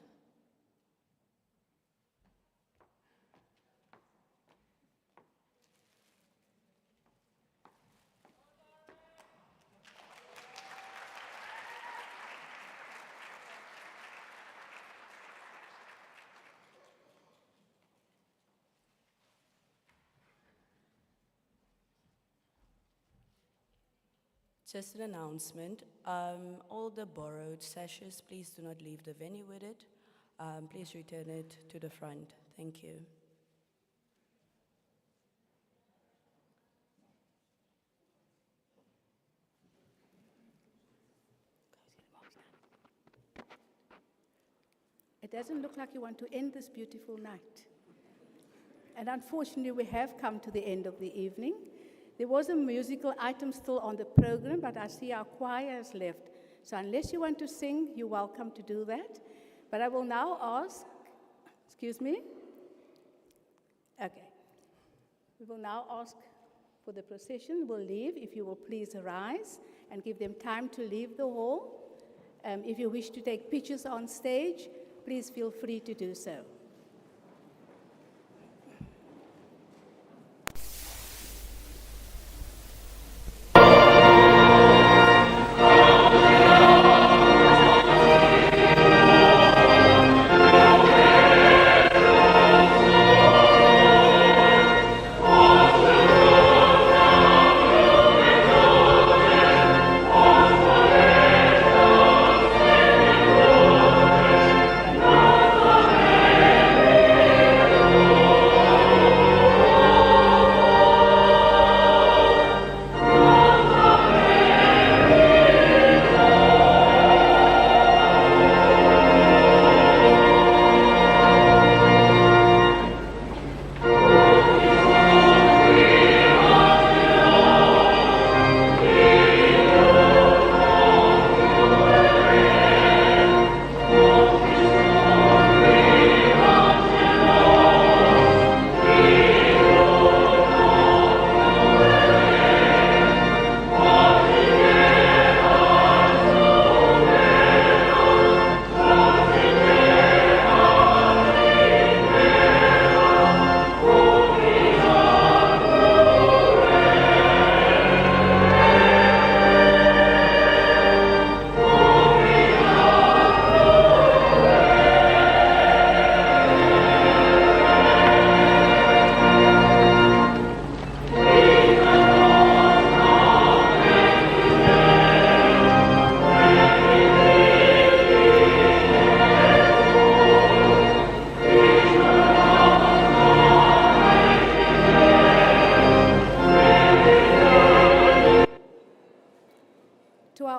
Just an announcement, all the borrowed sashes, please do not leave the venue with it. Please return it to the front. Thank you. It doesn't look like you want to end this beautiful night. And unfortunately, we have come to the end of the evening. There was a musical item still on the program, but I see our choir has left. So unless you want to sing, you're welcome to do that. But I will now ask, excuse me? Okay. We will now ask for the procession. We'll leave. If you will please arise and give them time to leave the hall. If you wish to take pictures on stage, please feel free to do so.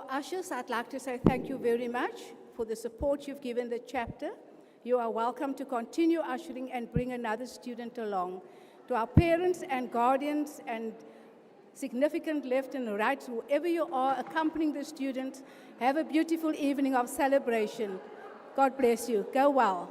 Ushers, I'd like to say thank you very much for the support you've given the chapter. You are welcome to continue ushering and bring another student along. To our parents and guardians and significant left and right, whoever you are accompanying the students, have a beautiful evening of celebration. God bless you. Go well.